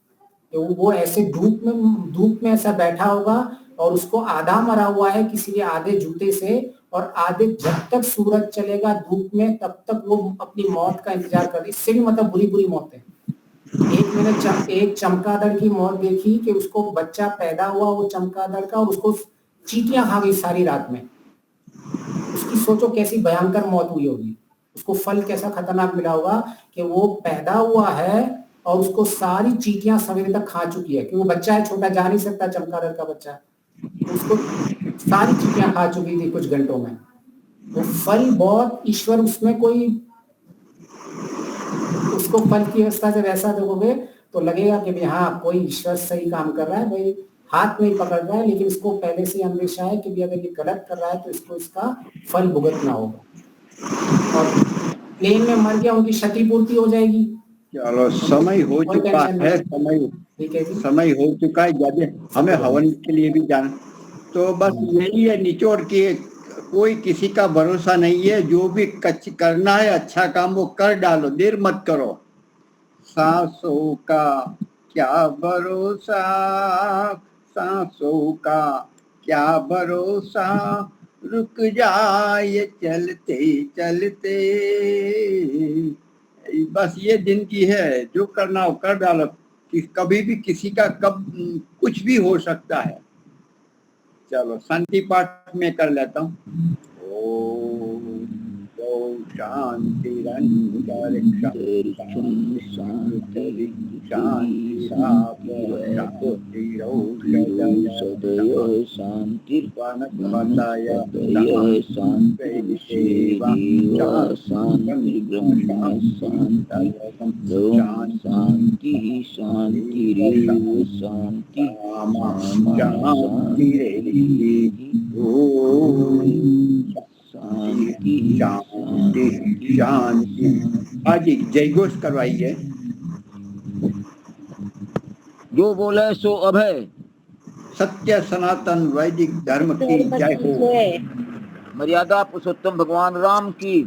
कि वो ऐसे धूप में ऐसा बैठा होगा और उसको आधा मरा हुआ है किसी आधे जूते से, और आधे जब तक सूरज चलेगा धूप में तब तक वो अपनी मौत का इंतजार कर रही। इससे भी मतलब बुरी मौत है। एक चमगादड़ की मौत देखी कि उसको बच्चा पैदा हुआ वो चमगादड़ का, और उसको चींटियां खा गई सारी रात में। उसकी सोचो कैसी भयंकर मौत हुई होगी, उसको फल कैसा खतरनाक मिला होगा कि वो पैदा हुआ है और उसको सारी चींटियां सवेरे तक खा चुकी है, क्योंकि वो बच्चा है, छोटा जा नहीं सकता, चमगादड़ का बच्चा, उसको सारी चींटियां खा चुकी थी कुछ घंटों में। तो फल बहुत, ईश्वर उसमें कोई, उसको फल की व्यवस्था से वैसा देखोगे तो लगेगा कि भाई हाँ कोई ईश्वर सही काम कर रहा है भाई, हाथ में ही पकड़ रहा है, लेकिन इसको पहले से अंदेशा है कि भी अगर ये गलत कर रहा है तो इसको इसका फल भुगतना होगा, और प्लेन में मर गया उनकी क्षतिपूर्ति हो जाएगी। चलो समय हो चुका है, समय हो चुका है, जब हमें हवन के लिए भी जाना। तो बस यही है निचोड़ के, कोई किसी का भरोसा नहीं है, जो भी करना है अच्छा काम वो कर डालो, देर मत करो। सांसों का क्या भरोसा, सांसों का क्या भरोसा, रुक जाए चलते चलते। बस ये जिंदगी है, जो करना हो कर डालो, कि कभी भी किसी का कब कुछ भी हो सकता है। चलो शांति पाठ में कर लेता हूँ। ओम शांति शांति। हाजी जय घोष करवाइए। जो बोले सो अभय। सत्य सनातन वैदिक धर्म की जय हो। मर्यादा पुरुषोत्तम भगवान राम की।